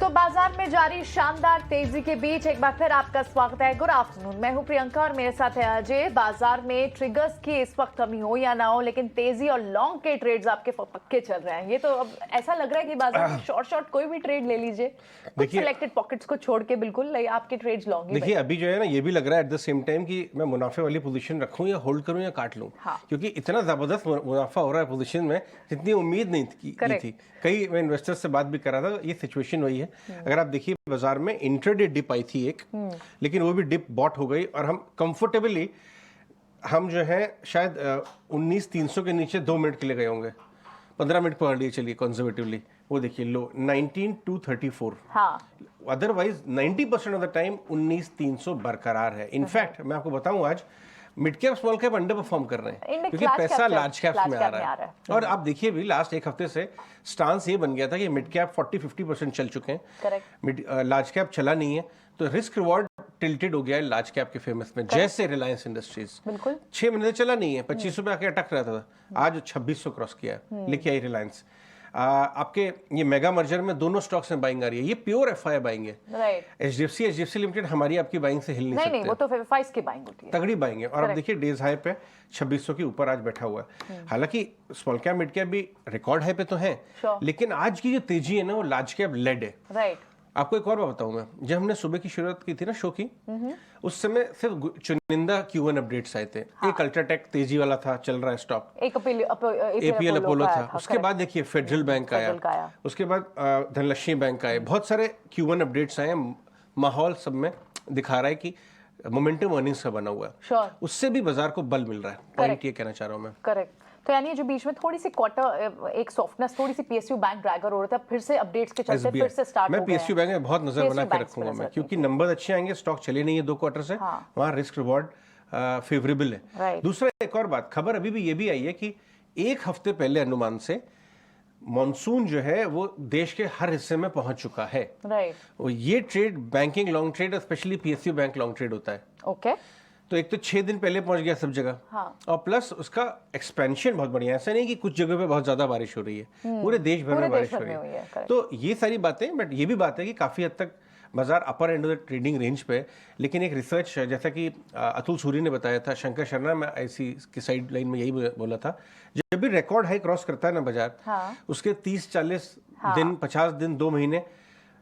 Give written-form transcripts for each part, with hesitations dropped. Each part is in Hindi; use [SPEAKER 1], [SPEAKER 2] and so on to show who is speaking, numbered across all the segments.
[SPEAKER 1] तो बाजार में जारी शानदार तेजी के बीच एक बार फिर आपका स्वागत है। गुड आफ्टरनून, मैं हूं प्रियंका और मेरे साथ है अजय। बाजार में ट्रिगर्स की इस वक्त कमी हो या ना हो, लेकिन तेजी और लॉन्ग के ट्रेड्स आपके पक्के चल रहे हैं। ये तो अब ऐसा लग रहा है कि बाजार में शॉर्ट कोई भी ट्रेड ले लीजिए, कुछ सिलेक्टेड पॉकेट्स को छोड़ के बिल्कुल आपके ट्रेड्स लॉन्ग ही।
[SPEAKER 2] देखिए अभी जो है ना, ये भी लग रहा है एट द सेम टाइम कि मैं मुनाफे वाली पोजीशन रखूं या होल्ड करूं या काट लूं। क्योंकि इतना जबरदस्त मुनाफा हो रहा है पोजीशन में जितनी उम्मीद नहीं थी। कई मैं इन्वेस्टर्स से बात भी कर रहा था, ये सिचुएशन वही है। अगर आप देखिए बाजार में इंट्राडे डिप आई थी एक, लेकिन वो भी डिप बॉट हो गई और हम कंफर्टेबली हम जो है शायद 19,300 के नीचे 2 मिनट के लिए गए होंगे। 15 मिनट पकड़ लिए चलिए कंजर्वेटिवली। वो देखिए लो 19,234। अदरवाइज 90% ऑफ द टाइम 19,300 बरकरार है। इनफैक्ट मैं आपको बताऊं, आज mid cap small cap under perform कर रहे हैं क्योंकि पैसा लार्ज कैप्स में आ रहा है। और आप देखिए भी लास्ट एक हफ्ते से स्टांस ये बन गया था कि मिड कैप 40-50% चल चुके हैं, लार्ज कैप चला नहीं है। तो रिस्क रिवॉर्ड टिल्टेड हो गया है लार्ज कैप के फेमस में। जैसे रिलायंस इंडस्ट्रीज 6 महीने चला नहीं है, 25 रुपए आके अटक रहा था, आज 2600 क्रॉस किया है, लेके आई रिलायंस। आपके ये मेगा मर्जर में दोनों स्टॉक्स में बाइंग आ रही है। ये प्योर एफआई बाइंग है। एचडीएफसी लिमिटेड हमारी आपकी बाइंग से हिल नहीं सकते।
[SPEAKER 1] वो तो एफआईज की बाइंग होती है, तगड़ी
[SPEAKER 2] बाइंग है। और अब देखिए डेज हाई पे 2600 के ऊपर आज बैठा हुआ है। हालांकि स्मॉल कैप मिड कैप भी रिकॉर्ड हाई पे तो है, लेकिन आज की जो तेजी है ना वो लार्ज कैप लेड है। आपको एक और बात बताऊं मैं, जब हमने सुबह की शुरुआत की थी ना शो की, उस समय सिर्फ चुनिंदा Q1 अपडेट्स आए थे। एक अल्ट्राटेक तेजी वाला था, चल रहा है स्टॉक, एक एपीएल अपोलो था। उसके बाद देखिए फेडरल बैंक आया, उसके बाद धनलक्ष्मी बैंक आए। बहुत सारे Q1 अपडेट्स आए। माहौल सब में दिखा रहा है कि मोमेंटम अर्निंग्स का बना हुआ है। उससे भी बाजार को बल मिल रहा है। पॉइंट ये कहना चाह रहा हूं मैं।
[SPEAKER 1] करेक्ट। तो यानी जो बीच में थोड़ी सी क्वार्टर एक सॉफ्टनेस, थोड़ी सी पीएसयू बैंक ड्रैगर हो रहा था, फिर से अपडेट्स के चलते फिर से स्टार्ट हो गया।
[SPEAKER 2] मैं पीएसयू बैंक में बहुत नजर बना के रखूंगा मैं, क्योंकि नंबर अच्छे आएंगे, स्टॉक चले नहीं है 2 क्वार्टर से, वहां रिस्क रिवॉर्ड फेवरेबल है। दूसरा एक और बात, खबर अभी भी ये भी आई है कि एक हफ्ते पहले अनुमान से मॉनसून जो है वो देश के हर हिस्से में पहुंच चुका है। ये trade banking long trade, specially PSU bank long trade होता है। तो एक तो 6 दिन पहले पहुंच गया सब जगह, और प्लस उसका एक्सपेंशन बहुत बढ़िया है। ऐसा नहीं कि कुछ जगह पे बहुत ज्यादा बारिश हो रही है, पूरे देश भर में बारिश हो रही है। तो ये सारी बातें, बट ये भी बात है कि काफी हद तक बाजार upper end of the trading range पे। लेकिन एक रिसर्च जैसा कि अतुल सूरी ने बताया था, शंकर शर्मा में ऐसी की साइड लाइन में यही बोला था, जब भी रिकॉर्ड हाई क्रॉस करता है ना बाजार, उसके 30-40 दिन 50 दिन 2 महीने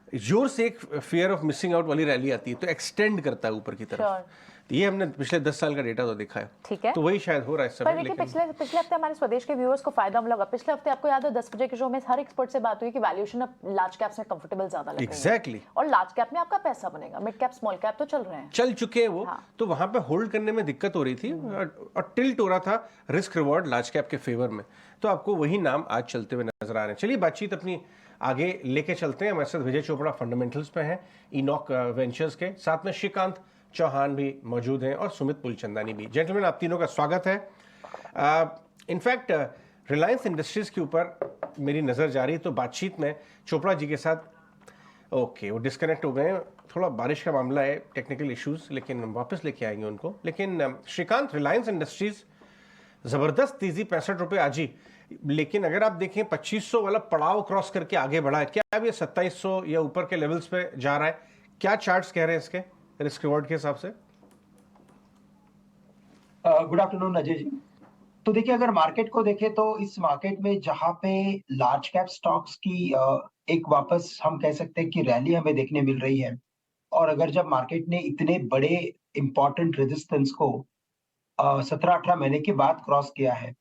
[SPEAKER 2] जोर से एक फियर ऑफ मिसिंग आउट वाली रैली आती है, तो एक्सटेंड करता है ऊपर की तरफ। तो ये हमने पिछले 10 साल का डेटा तो देखा है। ठीक है, तो वही शायद हो रहा है इस समय।
[SPEAKER 1] लेकिन पिछले हफ्ते हमारे स्वदेश के व्यूअर्स को फायदा मिला। पिछले हफ्ते आपको याद है 10 बजे के शो में हर एक्सपर्ट से बात हुई कि वैल्यूएशन अब लार्ज कैप्स में कंफर्टेबल ज्यादा लग रही है।
[SPEAKER 2] एग्जैक्टली।
[SPEAKER 1] और लार्ज कैप में आपका पैसा बनेगा, मिड कैप स्मॉल कैप तो चल रहे हैं,
[SPEAKER 2] चल चुके हैं वो। तो वहां पे होल्ड करने में दिक्कत हो रही थी और टिल्ट हो रहा था रिस्क रिवॉर्ड लार्ज कैप के फेवर में। तो आपको वही नाम आज चलते हुए नजर आ रहे हैं। चलिए बातचीत अपनी आगे लेके चलते हैं। हमारे साथ विजय चोपड़ा फंडामेंटल्स पे हैं, इनॉक वेंचर्स के, साथ में श्रीकांत चौहान भी मौजूद हैं और सुमित पुलचंदानी भी। जेंटलमैन, आप तीनों का स्वागत है। इनफैक्ट रिलायंस इंडस्ट्रीज के ऊपर मेरी नजर जा रही, तो बातचीत में चोपड़ा जी के साथ ओके वो डिस्कनेक्ट हो गए, थोड़ा बारिश का मामला है, टेक्निकल इश्यूज, लेकिन वापस लेके आएंगे उनको। लेकिन श्रीकांत, रिलायंस इंडस्ट्रीज जबरदस्त तेजी 65 रुपए आज ही, लेकिन अगर आप देखें 2500 वाला पड़ाव क्रॉस करके आगे बढ़ा है। क्या अब ये 2700 या ऊपर के लेवल्स पे जा रहा है? क्या चार्ट्स कह रहे हैं इसके रिस्क रिवॉर्ड के हिसाब से?
[SPEAKER 3] Good afternoon Ajay ji. तो देखिए, अगर मार्केट को देखें तो इस मार्केट में जहां पे लार्ज कैप स्टॉक्स की एक वापस हम कह सकते हैं कि रैली हमें देखने मिल रही है, और अगर जब मार्केट ने इतने बड़े इंपॉर्टेंट रेजिस्टेंस को 17-18 महीने के बाद क्रॉस किया है,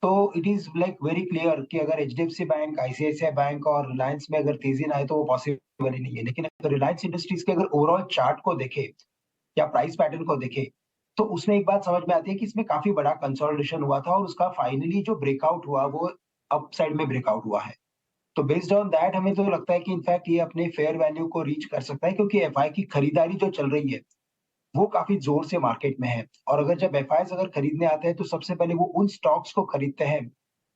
[SPEAKER 3] तो it is like very clear कि अगर एचडीएफसी बैंक, आईसीआईसीआई बैंक और रिलायंस में अगर तेजी ना आए तो वो पॉसिबल ही नहीं है। लेकिन अगर रिलायंस इंडस्ट्रीज के अगर ओवरऑल चार्ट को देखे या प्राइस पैटर्न को देखे, तो उसमें एक बात समझ में आती है कि इसमें काफी बड़ा कंसोलिडेशन हुआ था, और उसका फाइनली जो ब्रेकआउट हुआ वो अपसाइड में ब्रेकआउट हुआ है। तो बेस्ड ऑन दैट हमें तो लगता है कि इनफैक्ट ये अपने फेयर वैल्यू को रीच कर सकता है, क्योंकि एफआई की खरीदारी जो चल रही है वो काफी जोर से मार्केट में है। और अगर जब एफआईज अगर खरीदने आते हैं तो सबसे पहले वो उन स्टॉक्स को खरीदते हैं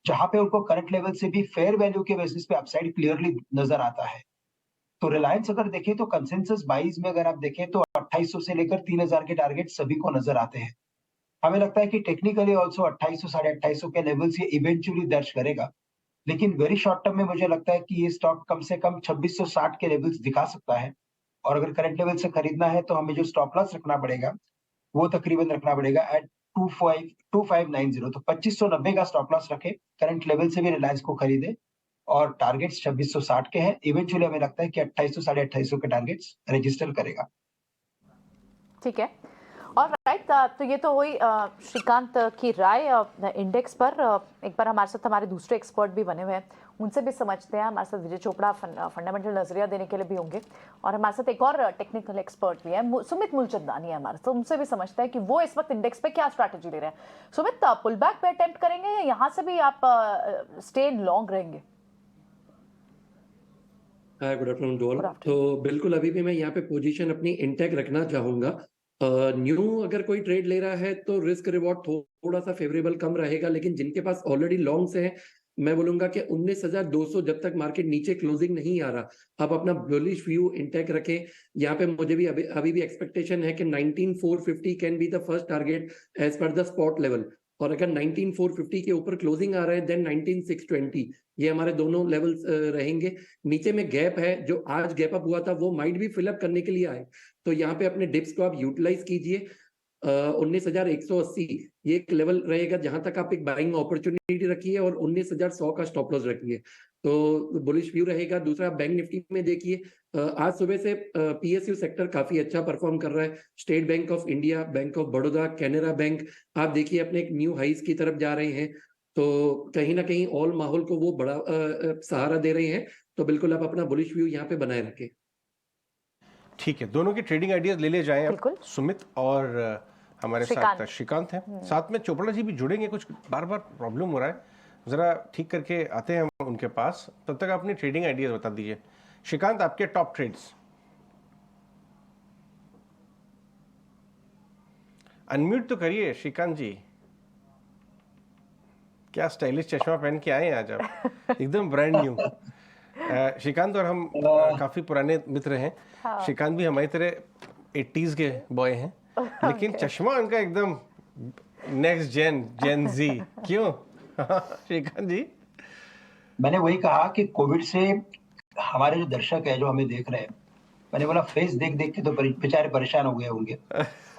[SPEAKER 3] जहां पे उनको करंट लेवल से भी फेयर वैल्यू के बेसिस पे अपसाइड क्लियरली नजर आता है। तो रिलायंस अगर देखें तो कंसेंसस बाइज में अगर आप देखें तो 2800 से लेकर 3000 के टारगेट सभी को नजर आते हैं। हमें लगता है कि टेक्निकली ऑल्सो 2800 साढ़े 2800 के लेवल्स ये इवेंचुअली दर्ज करेगा, लेकिन वेरी शॉर्ट टर्म में मुझे लगता है कि ये स्टॉक कम से कम 2660 के लेवल्स दिखा सकता है। और अगर करंट लेवल से खरीदना है तो हमें जो स्टॉप लॉस रखना पड़ेगा, वो तकरीबन रखना पड़ेगा एट 2590। तो 2590 का स्टॉप लॉस रखें, करंट लेवल से भी रिलायंस को खरीदें और टारगेट्स 2660 के हैं। इवेंचुअली हमें लगता है कि 2800 साढ़े 2800 के टारगेट्स रजिस्टर करेगा।
[SPEAKER 1] ठीक है। और राइट, तो ये तो हुई श्रीकांत की राय इंडेक्स पर। एक बार हमारे साथ हमारे दूसरे एक्सपर्ट भी बने हुए हैं, उनसे भी समझते हैं। हमारे साथ विजय चोपड़ा फंडामेंटल नजरिया देने के लिए भी होंगे, और हमारे साथ एक और टेक्निकल एक्सपर्ट भी है, सुमित मूलचंदानी है हमारे, तो उनसे भी समझते हैं कि वो इस वक्त इंडेक्स पे क्या स्ट्रैटेजी ले रहे हैं। सुमित, पुल बैक पे अटेम्प्ट करेंगे या यहाँ से भी आप स्टे इन लॉन्ग रहेंगे?
[SPEAKER 4] हाय, गुड आफ्टरनून डोल। तो बिल्कुल अभी भी मैं यहाँ पे पोजीशन अपनी इंटैक्ट रखना चाहूंगा। न्यू अगर कोई ट्रेड ले रहा है तो रिस्क रिवॉर्ड थोड़ा सा फेवरेबल कम रहेगा, लेकिन जिनके पास ऑलरेडी लॉन्ग्स है, मैं बोलूंगा कि 19,200 जब तक मार्केट नीचे क्लोजिंग नहीं आ रहा, आप अपना बुलिश व्यू इंटैक्ट रखें। यहाँ पे मुझे भी अभी भी एक्सपेक्टेशन है कि 19,450 can be the first target as per the spot level. और अगर 19,450 के ऊपर क्लोजिंग आ रहा है देन 19,620, ये हमारे दोनों लेवल्स रहेंगे। नीचे में गैप है, जो आज गैप अप हुआ था वो माइट भी फिलअप करने के लिए आए, तो यहाँ पे अपने डिप्स को आप यूटिलाइज कीजिए। 19,180 ये एक लेवल रहेगा जहां तक आप एक बाइंग अपॉर्चुनिटी रखिए, और 19,100 का स्टॉप लॉस रखिए, तो बुलिश व्यू रहेगा। दूसरा, बैंक निफ्टी में देखिए, आज सुबह से पीएसयू सेक्टर काफी अच्छा परफॉर्म कर रहा है। State bank of India, bank of Baroda, Canara bank, आप देखिए अपने एक न्यू हाइस की तरफ जा रहे हैं, तो कहीं ना कहीं ऑल माहौल को वो बड़ा सहारा दे रहे हैं। तो बिल्कुल आप अपना बुलिश व्यू यहाँ पे बनाए रखें।
[SPEAKER 2] ठीक है, दोनों के ट्रेडिंग आइडियाज ले जाएं अब। सुमित और हमारे साथ श्रीकांत हैं, साथ में चोपड़ा जी भी जुड़ेंगे। कुछ बार बार प्रॉब्लम हो रहा है, जरा ठीक करके आते हैं हम उनके पास। तब तक अपनी ट्रेडिंग आइडियाज बता दीजिए। श्रीकांत, आपके टॉप ट्रेड्स। अनम्यूट तो करिए श्रीकांत जी। क्या स्टाइलिश चश्मा पहन के आए हैं आज आप, एकदम ब्रांड न्यू। श्रीकांत और हम काफी पुराने मित्र हैं। हाँ। श्रीकांत भी हमारी तरह 80s के बॉय हैं, लेकिन चश्मा उनका एकदम नेक्स्ट जेन जी। क्यों श्रीकांत जी?
[SPEAKER 3] मैंने वही कहा कि कोविड से हमारे जो दर्शक है, जो हमें देख रहे हैं, मैंने बोला फेस देख देख के तो बेचारे परेशान हो गए होंगे।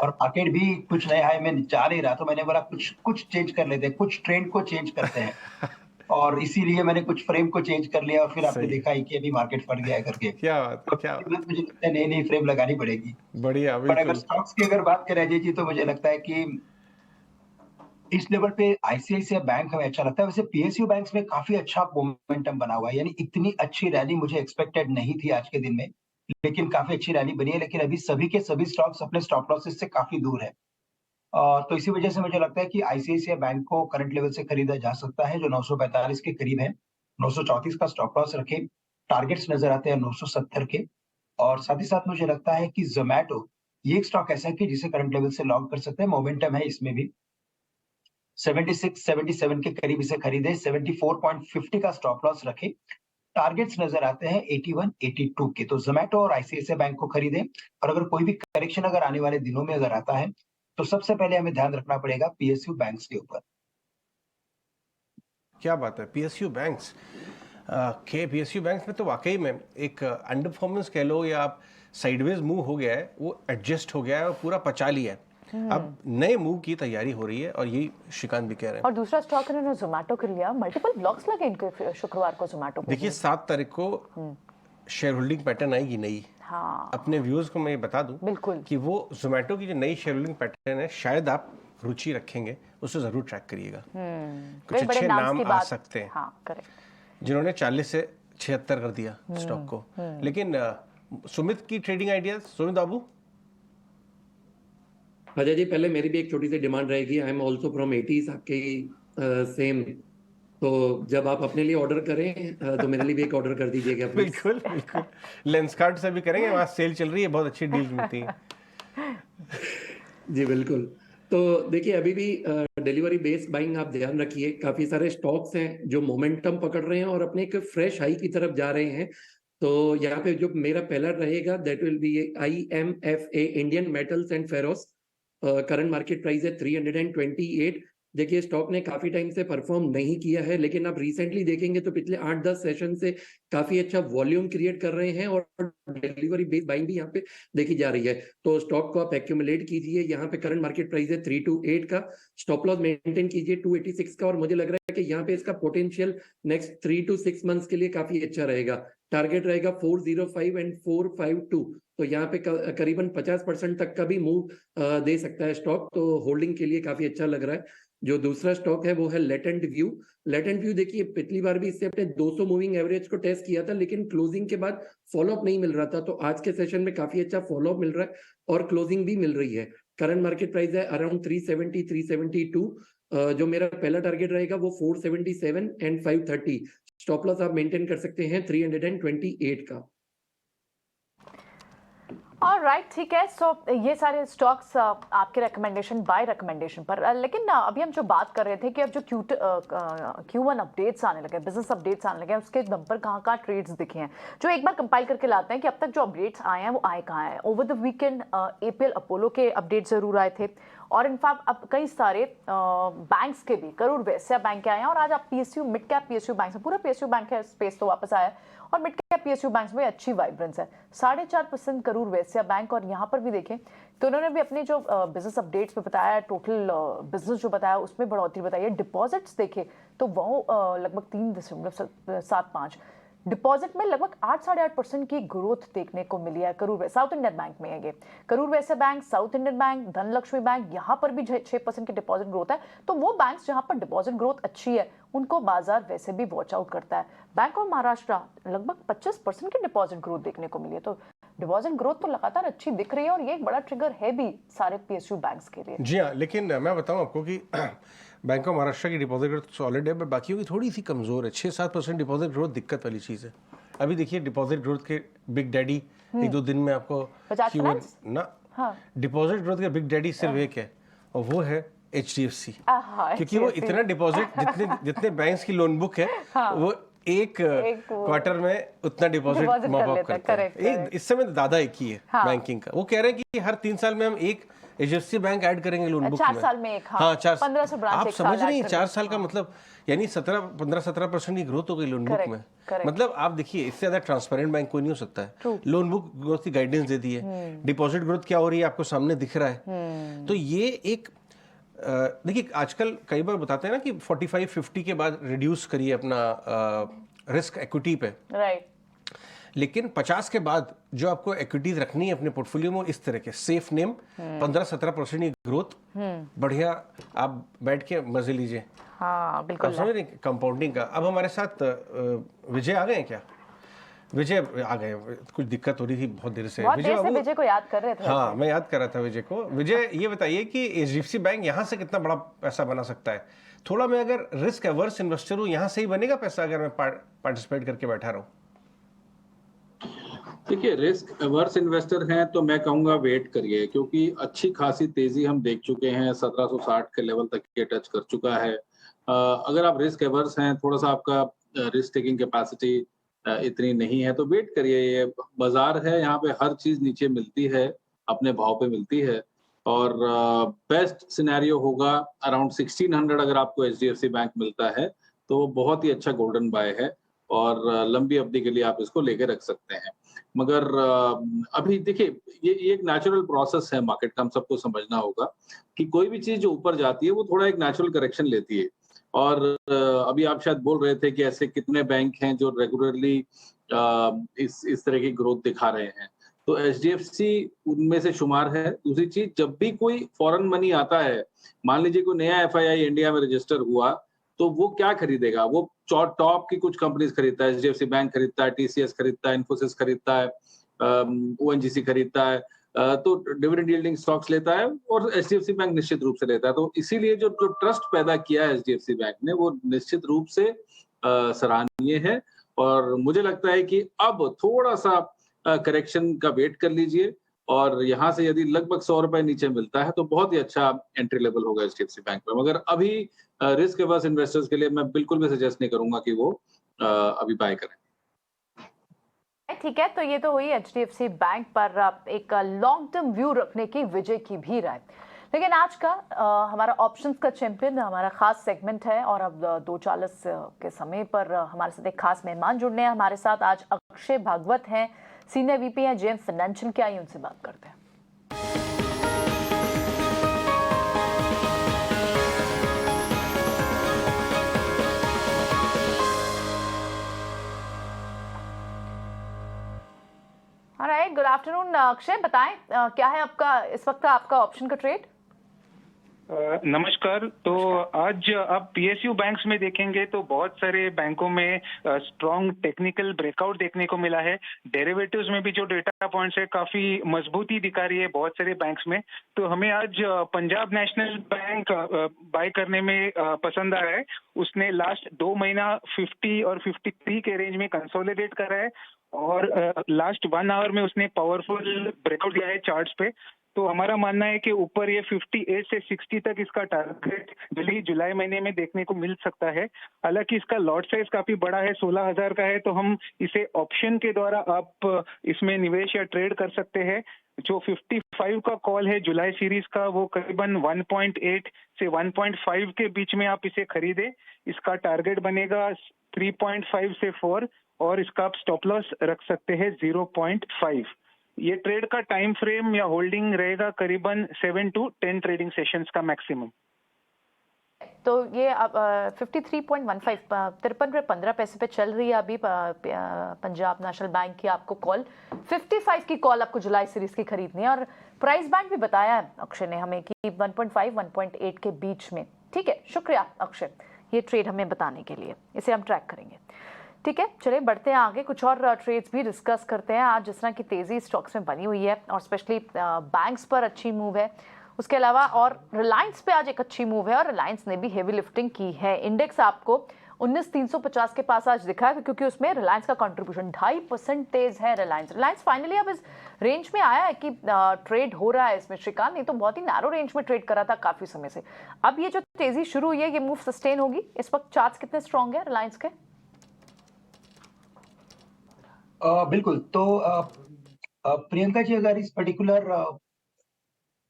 [SPEAKER 3] और मार्केट भी कुछ नया हाई में जा नहीं रहा, तो मैंने बोला कुछ चेंज कर लेते हैं, कुछ ट्रेंड को चेंज करते हैं। और इसीलिए मैंने कुछ फ्रेम को चेंज कर लिया, और फिर आपने देखा ही कि अभी मार्केट फट गया है करके।
[SPEAKER 2] क्या बात, क्या बात।
[SPEAKER 3] मुझे लगता है नई फ्रेम लगानी पड़ेगी।
[SPEAKER 2] बढ़िया।
[SPEAKER 3] पर अगर स्टॉक्स की अगर बात करें अजय जी, तो मुझे लगता है कि इस लेवल पे आईसीआईसीआई बैंक हमें अच्छा लगता है। वैसे पीएसयू बैंक्स में काफी अच्छा मोमेंटम बना हुआ है, यानी इतनी अच्छी रैली मुझे एक्सपेक्टेड नहीं थी आज के दिन में, लेकिन काफी अच्छी रैली बनी है। लेकिन अभी सभी के सभी स्टॉक्स अपने स्टॉप लॉसेस से काफी दूर है, तो इसी वजह से मुझे लगता है कि आईसीआईसीआई बैंक को करंट लेवल से खरीदा जा सकता है, जो 945 के करीब है। 934 का स्टॉप लॉस रखें। टारगेट्स नजर आते हैं 970 के। और साथ ही साथ मुझे लगता है कि जोमैटो ये एक स्टॉक ऐसा है कि जिसे करंट लेवल से लॉन्ग कर सकते हैं, मोमेंटम है इसमें भी। 76 77 के करीब इसे खरीदे, 74.50 का स्टॉप लॉस रखे। टारगेट्स नजर आते हैं 81 82 के। तो जोमैटो और आईसीआईसीआई बैंक को खरीदें। और अगर कोई भी करेक्शन अगर आने वाले दिनों में अगर आता है, तो सबसे पहले हमें ध्यान रखना पड़ेगा पीएसयू बैंक्स के ऊपर।
[SPEAKER 2] क्या बात है, पीएसयू बैंक्स के पीएसयू बैंक्स में तो वाकई में एक अंडर परफॉर्मेंस कह लो, या आप साइडवेज मूव हो गया है, वो एडजस्ट हो गया है और पूरा पचा लिया है। अब नए मूव की तैयारी हो रही है, और यही श्रीकांत भी कह रहे हैं।
[SPEAKER 1] और दूसरा स्टॉक इन्होंने जोमैटो के लिया, मल्टीपल ब्लॉक्स लगे इनके शुक्रवार को जोमैटो पे।
[SPEAKER 2] देखिए 7 तारीख को शेयर होल्डिंग पैटर्न आएगी नई।
[SPEAKER 1] हाँ।
[SPEAKER 2] अपने व्यूअर्स को मैं बता दूं
[SPEAKER 1] बिल्कुल
[SPEAKER 2] कि वो जोमैटो की जो नई शेयर होल्डिंग पैटर्न है, शायद आप रुचि रखेंगे, उसे जरूर ट्रैक करिएगा। कुछ अच्छे नाम आ सकते हैं।
[SPEAKER 1] हाँ, करेक्ट,
[SPEAKER 2] जिन्होंने 40 से 76 कर दिया स्टॉक को। लेकिन सुमित की ट्रेडिंग आइडियाज, सुमित बाबू।
[SPEAKER 4] अजय जी, पहले मेरी भी एक छोटी सी डिमांड रहेगी। I am also from 80s, आपके सेम। तो जब आप अपने लिए ऑर्डर करें तो मेरे लिए भी एक ऑर्डर कर दीजिएगा।
[SPEAKER 2] बिल्कुल बिल्कुल, लेंसकार्ट से भी करेंगे, वहाँ सेल चल रही है, बहुत अच्छी डील मिलती है।
[SPEAKER 4] जी बिल्कुल। तो देखिए, अभी भी डिलीवरी बेस्ड बाइंग आप ध्यान रखिए। काफी सारे स्टॉक्स हैं जो मोमेंटम पकड़ रहे हैं और अपने एक फ्रेश हाई की तरफ जा रहे हैं। तो यहाँ पे जो मेरा पहला रहेगा, that will be IMFA, Indian metals and ferrous. Current market price है 328। देखिए स्टॉक ने काफी टाइम से परफॉर्म नहीं किया है, लेकिन आप रिसेंटली देखेंगे तो पिछले 8-10 सेशन से काफी अच्छा वॉल्यूम क्रिएट कर रहे हैं और डिलीवरी बेस्ड बाइंग भी यहाँ पे देखी जा रही है। तो स्टॉक को आप एक्यूमुलेट कीजिए, यहाँ पे करंट मार्केट प्राइस है 328 का, स्टॉप लॉस मेंटेन कीजिए 286 का, और मुझे लग रहा है कि यहाँ पे इसका पोटेंशियल नेक्स्ट 3 to 6 मंथ्स के लिए काफी अच्छा रहेगा। टारगेट रहेगा 405 एंड 452, तो यहाँ पे करीबन 50% तक का भी मूव दे सकता है स्टॉक, तो होल्डिंग के लिए काफी अच्छा लग रहा है। जो दूसरा स्टॉक है वो है लेटेंट व्यू। लेटेंट व्यू देखिए पिछली बार भी इससे अपने 200 मूविंग एवरेज को टेस्ट किया था, लेकिन क्लोजिंग के बाद फॉलोअप नहीं मिल रहा था, तो आज के सेशन में काफी अच्छा फॉलोअप मिल रहा है और क्लोजिंग भी मिल रही है। करंट मार्केट प्राइस है अराउंड 370 372, जो मेरा पहला टारगेट रहेगा वो 477 एंड 530। स्टॉप लॉस आप मेंटेन कर सकते हैं 328 का।
[SPEAKER 1] ऑलराइट, ठीक है। सो ये सारे स्टॉक्स आपके रिकमेंडेशन बाय रिकमेंडेशन पर, लेकिन अभी हम जो बात कर रहे थे कि अब जो Q1 अपडेट्स आने लगे, बिजनेस अपडेट्स आने लगे, उसके दम पर कहाँ कहाँ ट्रेड्स दिखे हैं, जो एक बार कंपाइल करके लाते हैं कि अब तक जो अपडेट्स आए हैं वो आए कहाँ हैं। Over the weekend APL Apollo के अपडेट जरूर आए थे, और इनफैक्ट अब कई सारे बैंक्स के भी, करूर वैश्य बैंक के आए हैं, और आज आप PSU mid cap PSU bank से, पूरा PSU बैंक है स्पेस तो वापस आया है, और मिड कैप PSU बैंक में अच्छी वाइब्रेंस है, 4.5% करूर वैश्य बैंक। और यहाँ पर भी देखें तो उन्होंने भी अपने जो बिजनेस अपडेट्स में बताया, टोटल बिजनेस जो बताया उसमें बढ़ोतरी बताई है। डिपॉजिट्स देखे तो वो लगभग 3.75, डिपॉजिट में लगभग 8-8.5% की ग्रोथ देखने को मिली है करूर साउथ इंडियन बैंक में है ये। Karur Vysya bank, south Indian bank, Dhanlaxmi bank, यहाँ पर भी 6% की डिपॉजिट ग्रोथ है। तो वो बैंक्स जहाँ पर डिपॉजिट ग्रोथ अच्छी है उनको बाजार वैसे भी वॉच आउट करता है। बैंक ऑफ महाराष्ट्र लगभग 25% की डिपॉजिट ग्रोथ देखने को मिली है, तो डिपॉजिट ग्रोथ तो लगातार अच्छी दिख रही है, और ये एक बड़ा ट्रिगर है भी सारे PSU बैंक्स के लिए।
[SPEAKER 2] जी हाँ, लेकिन मैं बताऊं आपको कि बैंक ऑफ महाराष्ट्र की डिपॉजिट ग्रोथ सॉलिड है, बट बाकियों की थोड़ी सी कमजोर है। 6-7% डिपॉजिट ग्रोथ दिक्कत वाली चीज़ है। अभी देखिए डिपॉजिट ग्रोथ के बिग डैडी 1-2 दिन में आपको ना डिपॉजिट ग्रोथ का बिग डैडी सिर्फ एक है, और वो है HDFC, क्योंकि वो इतना डिपॉजिट जितने बैंक्स की लोन बुक है वो एक क्वार्टर में उतना डिपॉजिट मॉप अप करता है। इस समय दादा एक ही है बैंकिंग का। वो कह रहे हैं कि हर 3 साल में हम एक HDFC बैंक ऐड करेंगे लोन बुक में।
[SPEAKER 1] 4 साल में एक,
[SPEAKER 2] हाँ
[SPEAKER 1] 1500 ब्रांच
[SPEAKER 2] आप
[SPEAKER 1] एक
[SPEAKER 2] समझ
[SPEAKER 1] साल
[SPEAKER 2] रही हैं, 4 साल का
[SPEAKER 1] हाँ।
[SPEAKER 2] मतलब यानी 15-17% की ग्रोथ हो गई लोन बुक में। मतलब आप देखिए इससे ज्यादा ट्रांसपेरेंट बैंक कोई नहीं हो सकता है। लोन बुक ग्रोथ की गाइडेंस दे दी है, डिपॉजिट ग्रोथ क्या हो रही है आपको सामने दिख रहा है। तो ये एक देखिए आजकल कई बार बताते हैं ना कि 45-50 के बाद रिड्यूस करिए अपना रिस्क एक्विटी पे,
[SPEAKER 1] राइट,
[SPEAKER 2] लेकिन 50 के बाद जो आपको एक्विटीज रखनी है अपने पोर्टफोलियो में, इस तरह के सेफ नेम 15-17% की ग्रोथ, बढ़िया आप बैठ के मजे लीजिए।
[SPEAKER 1] हाँ बिल्कुल,
[SPEAKER 2] आप समझ रहे हैं कंपाउंडिंग का। अब हमारे साथ विजय आ गए हैं क्या? विजय आ गए, कुछ दिक्कत हो रही थी बहुत देर से।
[SPEAKER 1] विजय को याद कर रहे थे।
[SPEAKER 2] हाँ मैं याद कर रहा था विजय को। विजय ये बताइए कि HDFC बैंक यहाँ से कितना बड़ा पैसा बना सकता है? थोड़ा मैं अगर रिस्क एवर्स इन्वेस्टर हूँ, यहाँ से ही बनेगा पैसा अगर मैं पार्टिसिपेट करके बैठा रहूँ?
[SPEAKER 5] देखिए रिस्क एवर्स इन्वेस्टर हैं तो मैं कहूंगा वेट करिए, क्योंकि अच्छी खासी तेजी हम देख चुके हैं, 1760 के लेवल तक ये टच कर चुका है। अगर आप रिस्क एवर्स हैं, थोड़ा सा आपका रिस्क टेकिंग कैपेसिटी इतनी नहीं है, तो वेट करिए। ये बाजार है, यहाँ पे हर चीज नीचे मिलती है, अपने भाव पे मिलती है, और बेस्ट सिनेरियो होगा अराउंड 1600 अगर आपको HDFC बैंक मिलता है तो बहुत ही अच्छा गोल्डन बाय है, और लंबी अवधि के लिए आप इसको लेके रख सकते हैं। मगर अभी देखिए ये एक नेचुरल प्रोसेस है मार्केट का, हम सबको समझना होगा कि कोई भी चीज जो ऊपर जाती है वो थोड़ा एक नेचुरल करेक्शन लेती है। और अभी आप शायद बोल रहे थे कि ऐसे कितने बैंक हैं जो रेगुलरली इस तरह की ग्रोथ दिखा रहे हैं, तो HDFC उनमें से शुमार है। दूसरी चीज, जब भी कोई फॉरेन मनी आता है, मान लीजिए कोई नया FII इंडिया में रजिस्टर हुआ, तो वो क्या खरीदेगा? वो टॉप की कुछ कंपनीज खरीदता है, HDFC बैंक खरीदता है, TCS खरीदता है, इन्फोसिस खरीदता है, ONGC खरीदता है, तो डिविडेंड यील्डिंग स्टॉक्स लेता है, और HDFC बैंक निश्चित रूप से लेता है। तो इसीलिए जो ट्रस्ट पैदा किया है HDFC बैंक ने, वो निश्चित रूप से सराहनीय है। और मुझे लगता है कि अब थोड़ा सा करेक्शन का वेट कर लीजिए, और यहाँ से यदि लगभग 100 रुपए नीचे मिलता है तो बहुत ही अच्छा एंट्री लेवल होगा HDFC बैंक में। मगर अभी रिस्क एवर्स इन्वेस्टर्स के लिए मैं बिल्कुल भी सजेस्ट नहीं करूंगा कि वो अभी बाय करें।
[SPEAKER 1] ठीक है, तो ये तो हुई HDFC बैंक पर एक लॉन्ग टर्म व्यू रखने की विजय की भी राय। लेकिन आज का हमारा ऑप्शंस का चैंपियन हमारा खास सेगमेंट है और अब 2:40 के समय पर हमारे साथ एक खास मेहमान जुड़ने हैं। हमारे साथ आज अक्षय भागवत हैं, सीनियर वीपी हैं जेएम फाइनेंशियल के। आइए उनसे बात करते हैं। ऑलराइट, गुड आफ्टरनून अक्षय, बताएं क्या है आपका इस वक्त का आपका ऑप्शन का ट्रेड?
[SPEAKER 6] नमस्कार। तो आज आप पीएसयू बैंक्स में देखेंगे तो बहुत सारे बैंकों में स्ट्रॉन्ग टेक्निकल ब्रेकआउट देखने को मिला है। डेरिवेटिव्स में भी जो डेटा पॉइंट्स है काफी मजबूती दिखा रही है बहुत सारे बैंक्स में। तो हमें आज पंजाब नेशनल बैंक बाय करने में पसंद आ रहा है। उसने लास्ट 2 महीना 50 और 53 के रेंज में कंसोलिडेट करा है और लास्ट 1 आवर में उसने पावरफुल ब्रेकआउट दिया है चार्ट्स पे। तो हमारा मानना है कि ऊपर ये 58 से 60 तक इसका टारगेट जुलाई महीने में देखने को मिल सकता है। हालांकि इसका लॉट साइज काफी बड़ा है, 16,000 का है, तो हम इसे ऑप्शन के द्वारा आप इसमें निवेश या ट्रेड कर सकते हैं। जो 55 का कॉल है जुलाई सीरीज का, वो करीबन 1.8 से 1.5 के बीच में आप इसे खरीदें। इसका टारगेट बनेगा 3.5 से 4 और इसका आप स्टॉप लॉस रख सकते हैं 0.5। ये ट्रेड का टाइम फ्रेम या होल्डिंग रहेगा करीबन 7 to 10 ट्रेडिंग सेशंस का मैक्सिमम।
[SPEAKER 1] तो ये अब 53.15 53.15 पे चल रही है अभी पंजाब नेशनल बैंक की आपको कॉल। 55 की कॉल आपको जुलाई सीरीज की खरीदनी है और प्राइस बैंड भी बताया है अक्षय ने हमें कि 1.5 1.8 के बीच में। ठीक है, शुक्रिया अक्षय ये ट्रेड हमें बताने के लिए, इसे हम ट्रैक करेंगे। ठीक है, चलिए बढ़ते हैं आगे, कुछ और ट्रेड्स भी डिस्कस करते हैं। आज जिस तरह की तेज़ी स्टॉक्स में बनी हुई है और स्पेशली बैंक्स पर अच्छी मूव है, उसके अलावा और रिलायंस पे आज एक अच्छी मूव है और रिलायंस ने भी हेवी लिफ्टिंग की है। इंडेक्स आपको 19,350 के पास आज दिखा है क्योंकि उसमें रिलायंस का कंट्रीब्यूशन 2.5% तेज है। रिलायंस फाइनली अब इस रेंज में आया है कि ट्रेड हो रहा है इसमें। श्रीकांत, नहीं तो बहुत ही नैरो रेंज में ट्रेड करा था काफी समय से। अब ये जो तेजी शुरू हुई है ये मूव सस्टेन होगी? इस वक्त चार्ट्स कितने स्ट्रॉन्ग है रिलायंस के?
[SPEAKER 3] बिल्कुल। तो प्रियंका जी, अगर इस पर्टिकुलर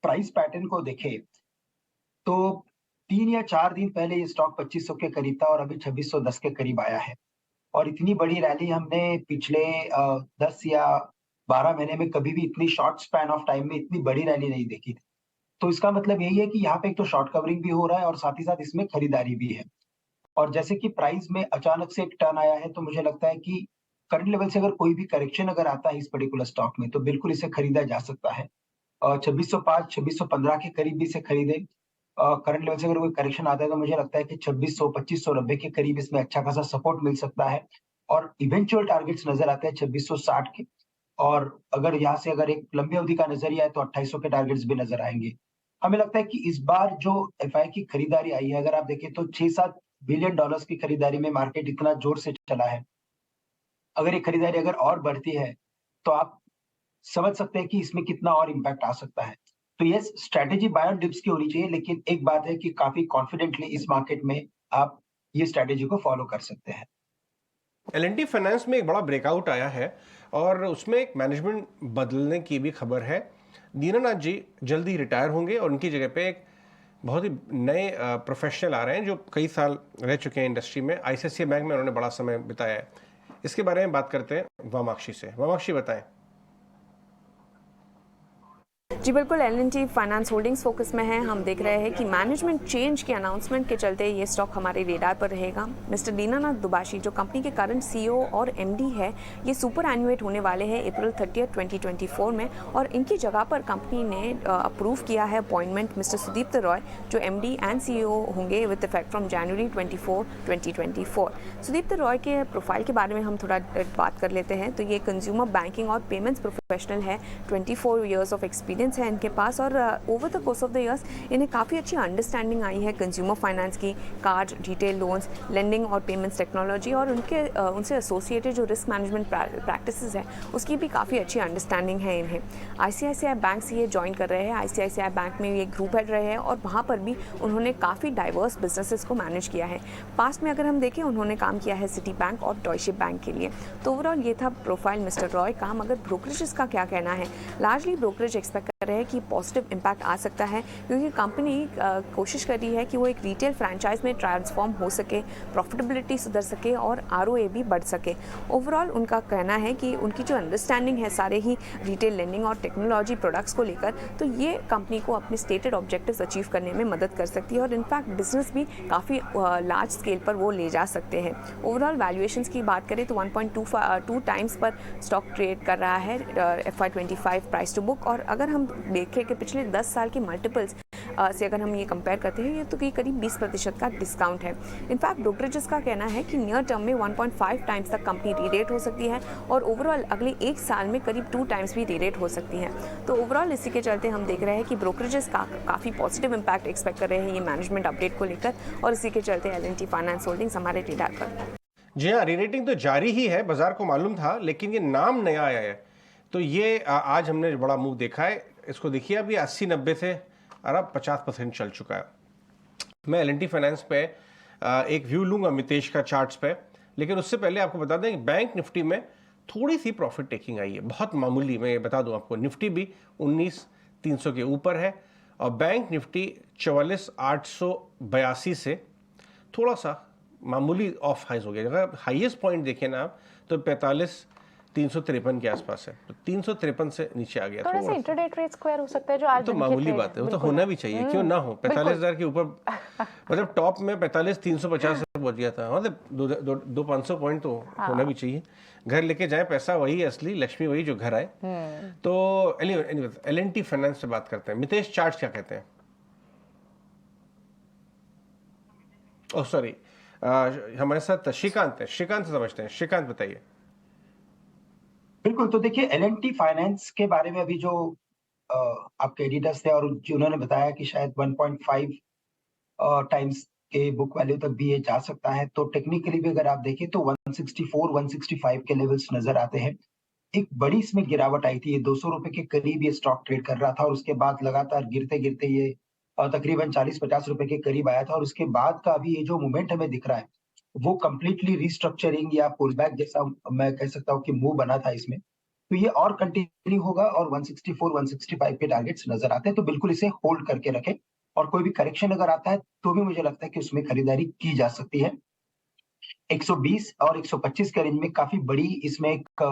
[SPEAKER 3] प्राइस पैटर्न को देखें तो 3 या 4 दिन पहले ये स्टॉक 2500 के करीब था और अभी 2610 के करीब आया है। और इतनी बड़ी रैली हमने पिछले 10 या 12 महीने में कभी भी इतनी शॉर्ट स्पैन ऑफ टाइम में इतनी बड़ी रैली नहीं देखी थी। तो इसका मतलब यही है कि यहाँ पे एक तो शॉर्ट कवरिंग भी हो रहा है और साथ ही साथ इसमें खरीदारी भी है। और जैसे कि प्राइस में अचानक से एक टर्न आया है, तो मुझे लगता है कि करंट लेवल से अगर कोई भी करेक्शन अगर आता है इस पर्टिकुलर स्टॉक में तो बिल्कुल इसे खरीदा जा सकता है। 2605 2615 के करीब भी इसे खरीदे। करंट लेवल से अगर कोई करेक्शन आता है तो मुझे लगता है कि 2600 2590 के करीब इसमें अच्छा खासा सपोर्ट मिल सकता है और इवेंचुअल टारगेट्स नजर आते हैं 2660 के। और अगर यहाँ से अगर एक लंबी अवधि का नजरिया है तो 2800 के टारगेट्स भी नजर आएंगे। हमें लगता है कि इस बार जो एफआई की खरीदारी आई है, अगर आप देखें तो $6-7 बिलियन की खरीदारी में मार्केट इतना जोर से चला है। अगर ये खरीदारी अगर और बढ़ती है तो आप समझ सकते हैं कि इसमें कितना और इम्पैक्ट आ सकता है। तो ये स्ट्रैटेजी बाय ऑन डिप्स की होनी चाहिए, लेकिन एक बात है कि काफी कॉन्फिडेंटली इस मार्केट में आप ये स्ट्रैटेजी को फॉलो कर सकते हैं।
[SPEAKER 2] L&T फाइनेंस में एक बड़ा ब्रेकआउट आया है और उसमें एक मैनेजमेंट बदलने की भी खबर है। दीनानाथ जी जल्दी रिटायर होंगे और उनकी जगह पे एक बहुत ही नए प्रोफेशनल आ रहे हैं जो कई साल रह चुके हैं इंडस्ट्री में। ICICI बैंक में उन्होंने बड़ा समय बिताया है। इसके बारे में बात करते हैं वामाक्षी से। वामाक्षी बताएं।
[SPEAKER 7] जी बिल्कुल, L&T फाइनेंस होल्डिंग्स फोकस में है। हम देख रहे हैं कि मैनेजमेंट चेंज के अनाउंसमेंट के चलते ये स्टॉक हमारे रेडार पर रहेगा। मिस्टर दीनानाथ दुबाशी जो कंपनी के करंट CEO और MD है, ये सुपर एनुएट होने वाले हैं अप्रैल 30, 2024 में और इनकी जगह पर कंपनी ने अप्रूव किया है अपॉइंटमेंट मिस्टर सुदीप्त रॉय जो MD एंड CEO होंगे with effect from January 24, 2024। Sudipta Roy के प्रोफाइल के बारे में हम थोड़ा बात कर लेते हैं। तो ये कंज्यूमर बैंकिंग और पेमेंट्स प्रोफेशनल है, 24 ईयर्स ऑफ एक्सपीरियंस है इनके पास और over the course of the years इन्हें काफ़ी अच्छी अंडरस्टैंडिंग आई है कंज्यूमर फाइनेंस की, कार्ड, डिटेल लोन्स, लेंडिंग और पेमेंट्स टेक्नोलॉजी और उनसे एसोसिएटेड जो रिस्क मैनेजमेंट प्रैक्टिसेस है उसकी भी काफ़ी अच्छी अंडरस्टैंडिंग है इन्हें। ICICI बैंक से ये ज्वाइन कर रहे हैं। ICICI बैंक में ये ग्रुप हेड रहे हैं और वहाँ पर भी उन्होंने काफ़ी डाइवर्स बिजनेसेस को मैनेज किया है। पास्ट में अगर हम देखें उन्होंने काम किया है सिटी बैंक और डॉयचे बैंक के लिए। तो ओवरऑल ये था प्रोफाइल मिस्टर रॉय का। मगर ब्रोकरेजेस का क्या कहना है? लार्जली ब्रोकरेज एक्सपेक्ट रहे हैं कि पॉजिटिव इम्पैक्ट आ सकता है, क्योंकि कंपनी कोशिश कर रही है कि वो एक रिटेल फ्रेंचाइज में ट्रांसफॉर्म हो सके, प्रॉफिटेबिलिटी सुधर सके और ROA भी बढ़ सके। ओवरऑल उनका कहना है कि उनकी जो अंडरस्टैंडिंग है सारे ही रिटेल लेंडिंग और टेक्नोलॉजी प्रोडक्ट्स को लेकर, तो ये कंपनी को अपने स्टेटेड ऑब्जेक्टिव्स अचीव करने में मदद कर सकती है और इनफैक्ट बिजनेस भी काफ़ी लार्ज स्केल पर वो ले जा सकते हैं। ओवरऑल वैल्यूएशंस की बात करें तो 1.2 टाइम्स पर स्टॉक ट्रेड कर रहा है FY25 प्राइस टू बुक, और अगर हम देखें कि पिछले 10 साल के मल्टीपल्स से अगर हम ये कंपेयर करते हैं तो ये करीब 20% का डिस्काउंट है। इनफैक्ट ब्रोकरेजेस का कहना है कि नियर टर्म में 1.5 टाइम्स तक कंपनी रीरेट हो सकती है और ओवरऑल अगले 1 साल में करीब 2 टाइम्स भी रीरेट हो सकती है। तो ओवरऑल इसी के चलते हम देख रहे हैं कि ब्रोकरेजेस का काफ़ी पॉजिटिव इम्पैक्ट एक्सपेक्ट कर रहे हैं ये मैनेजमेंट अपडेट को लेकर, और इसी के चलते L&T फाइनेंस होल्डिंग्स हमारे रेडार पर।
[SPEAKER 2] जी हाँ, रीरेटिंग तो जारी ही है, बाजार को मालूम था, लेकिन ये नाम नया आया है, तो ये आज हमने बड़ा मूव देखा है। इसको देखिए, अभी 80-90 से अरब 50% चल चुका है। मैं L&T फाइनेंस पे एक व्यू लूंगा मितेश का चार्ट्स पे, लेकिन उससे पहले आपको बता दें कि बैंक निफ्टी में थोड़ी सी प्रॉफिट टेकिंग आई है, बहुत मामूली। मैं ये बता दूं आपको, निफ्टी भी 19,300 के ऊपर है और बैंक निफ्टी 44,882 से थोड़ा सा मामूली ऑफ हाइज हो गया। अगर हाईएस्ट पॉइंट देखें ना आप तो 45,353 के आसपास है, तो 353 से नीचे आ गया।
[SPEAKER 1] थोड़ा सा इंट्राडे ट्रेड स्क्वायर हो सकता है जो आज
[SPEAKER 2] तो मामूली बात है, वो तो होना भी चाहिए, क्यों ना हो। 45,000 के ऊपर मतलब टॉप में 45,350 से पहुंच गया था, मतलब 200-500 पॉइंट तो होना भी चाहिए। घर लेके जाए पैसा, वही असली लक्ष्मी, वही जो घर आए। तो L&T फाइनेंस से बात करते हैं। मितेश, चार्ट क्या कहते हैं? ओह सॉरी, हमारे साथ श्रीकांत है, श्रीकांत से समझते हैं। श्रीकांत बताइए।
[SPEAKER 3] बिल्कुल, तो देखिए L&T फाइनेंस के बारे में अभी जो आपके एडिटर्स थे और जिन्होंने बताया कि शायद 1.5 टाइम्स के बुक वैल्यू तक भी ये जा सकता है, तो टेक्निकली भी अगर आप देखें तो 164-165 के लेवल्स नजर आते हैं। एक बड़ी इसमें गिरावट आई थी, ये 200 रुपए के करीब ये स्टॉक ट्रेड कर रहा था और उसके बाद लगातार गिरते गिरते ये तकरीबन 40-50 रुपए के करीब आया था और उसके बाद का अभी ये जो मूवमेंट हमें दिख रहा है वो कंप्लीटली रिस्ट्रक्चरिंग या पुल बैक जैसा मैं कह सकता हूँ कि मूव बना था इसमें। तो ये और कंटिन्यू होगा और 164-165 के टारगेट्स नजर आते हैं, तो बिल्कुल इसे होल्ड करके रखें और कोई भी करेक्शन अगर आता है तो भी मुझे लगता है कि उसमें खरीदारी की जा सकती है। 120 और 125 के रेंज में काफी बड़ी इसमें एक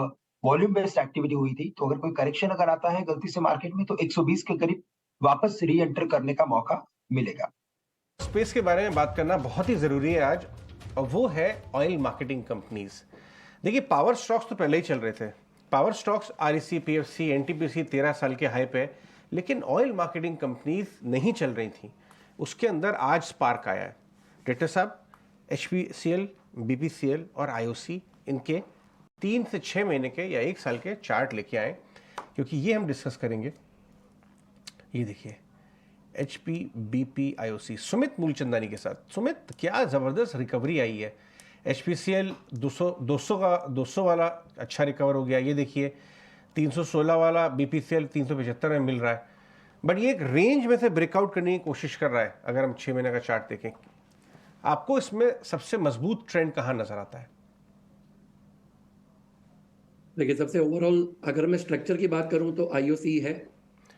[SPEAKER 3] वॉल्यूम बेस्ड एक्टिविटी हुई थी, तो अगर कोई करेक्शन अगर आता है गलती से मार्केट में तो 120 के करीब वापस री एंटर करने का मौका मिलेगा।
[SPEAKER 2] स्पेस के बारे में बात करना बहुत ही जरूरी है आज, और वो है ऑयल मार्केटिंग कंपनीज। देखिए, पावर स्टॉक्स तो पहले ही चल रहे थे। Power stocks REC, PFC, NTPC 13 साल के हाई पे, लेकिन ऑयल मार्केटिंग कंपनीज नहीं चल रही थी। उसके अंदर आज स्पार्क आया है। डायरेक्टर साहब, HPCL, BPCL और IOC इनके 3 से 6 महीने के या 1 साल के चार्ट लेके आए, क्योंकि ये हम डिस्कस करेंगे। ये देखिए, HP, BP, IOC, Sumit Moolchandani के साथ। सुमित, क्या ज़बरदस्त रिकवरी आई है। HPCL 200 वाला अच्छा रिकवर हो गया। ये देखिए 316 वाला BPCL 375 में मिल रहा है, बट ये एक रेंज में से ब्रेकआउट करने की कोशिश कर रहा है। अगर हम 6 महीने का चार्ट देखें, आपको इसमें सबसे मजबूत ट्रेंड कहाँ नजर आता है?
[SPEAKER 4] देखिए, सबसे ओवरऑल अगर मैं स्ट्रक्चर की बात करूं तो IOC है।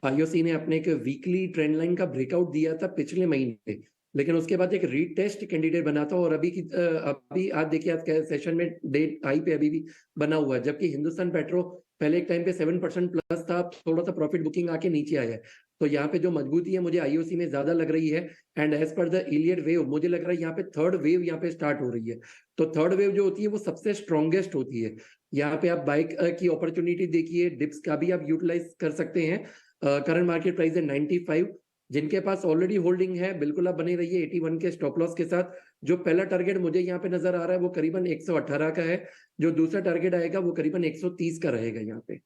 [SPEAKER 4] IOC ने अपने एक वीकली ट्रेंड लाइन का ब्रेकआउट दिया था पिछले महीने, लेकिन उसके बाद एक रीटेस्ट कैंडिडेट बना था और अभी आज देखिए, आज सेशन में डे हाई पे अभी भी बना हुआ है, जबकि हिंदुस्तान पेट्रो पहले एक टाइम पे 7% प्लस था, थोड़ा सा प्रॉफिट बुकिंग आके नीचे आया है। तो यहाँ पे जो मजबूती है मुझे IOC में ज्यादा लग रही है। And as per the Elliott wave मुझे लग रहा है यहाँ पे थर्ड वेव यहाँ पे स्टार्ट हो रही है। तो थर्ड वेव जो होती है वो सबसे स्ट्रॉन्गेस्ट होती है। यहाँ पे आप बाइक की अपॉर्चुनिटी देखिए, डिप्स का भी आप यूटिलाइज कर सकते हैं। करंट मार्केट प्राइस है 95। जिनके पास ऑलरेडी होल्डिंग है, बिल्कुल आप बने रहिए 81 के स्टॉप लॉस के साथ। जो पहला टारगेट मुझे यहाँ पे नजर आ रहा है वो करीबन 118 का है। जो दूसरा टारगेट आएगा वो करीबन 130 का रहेगा यहाँ पे।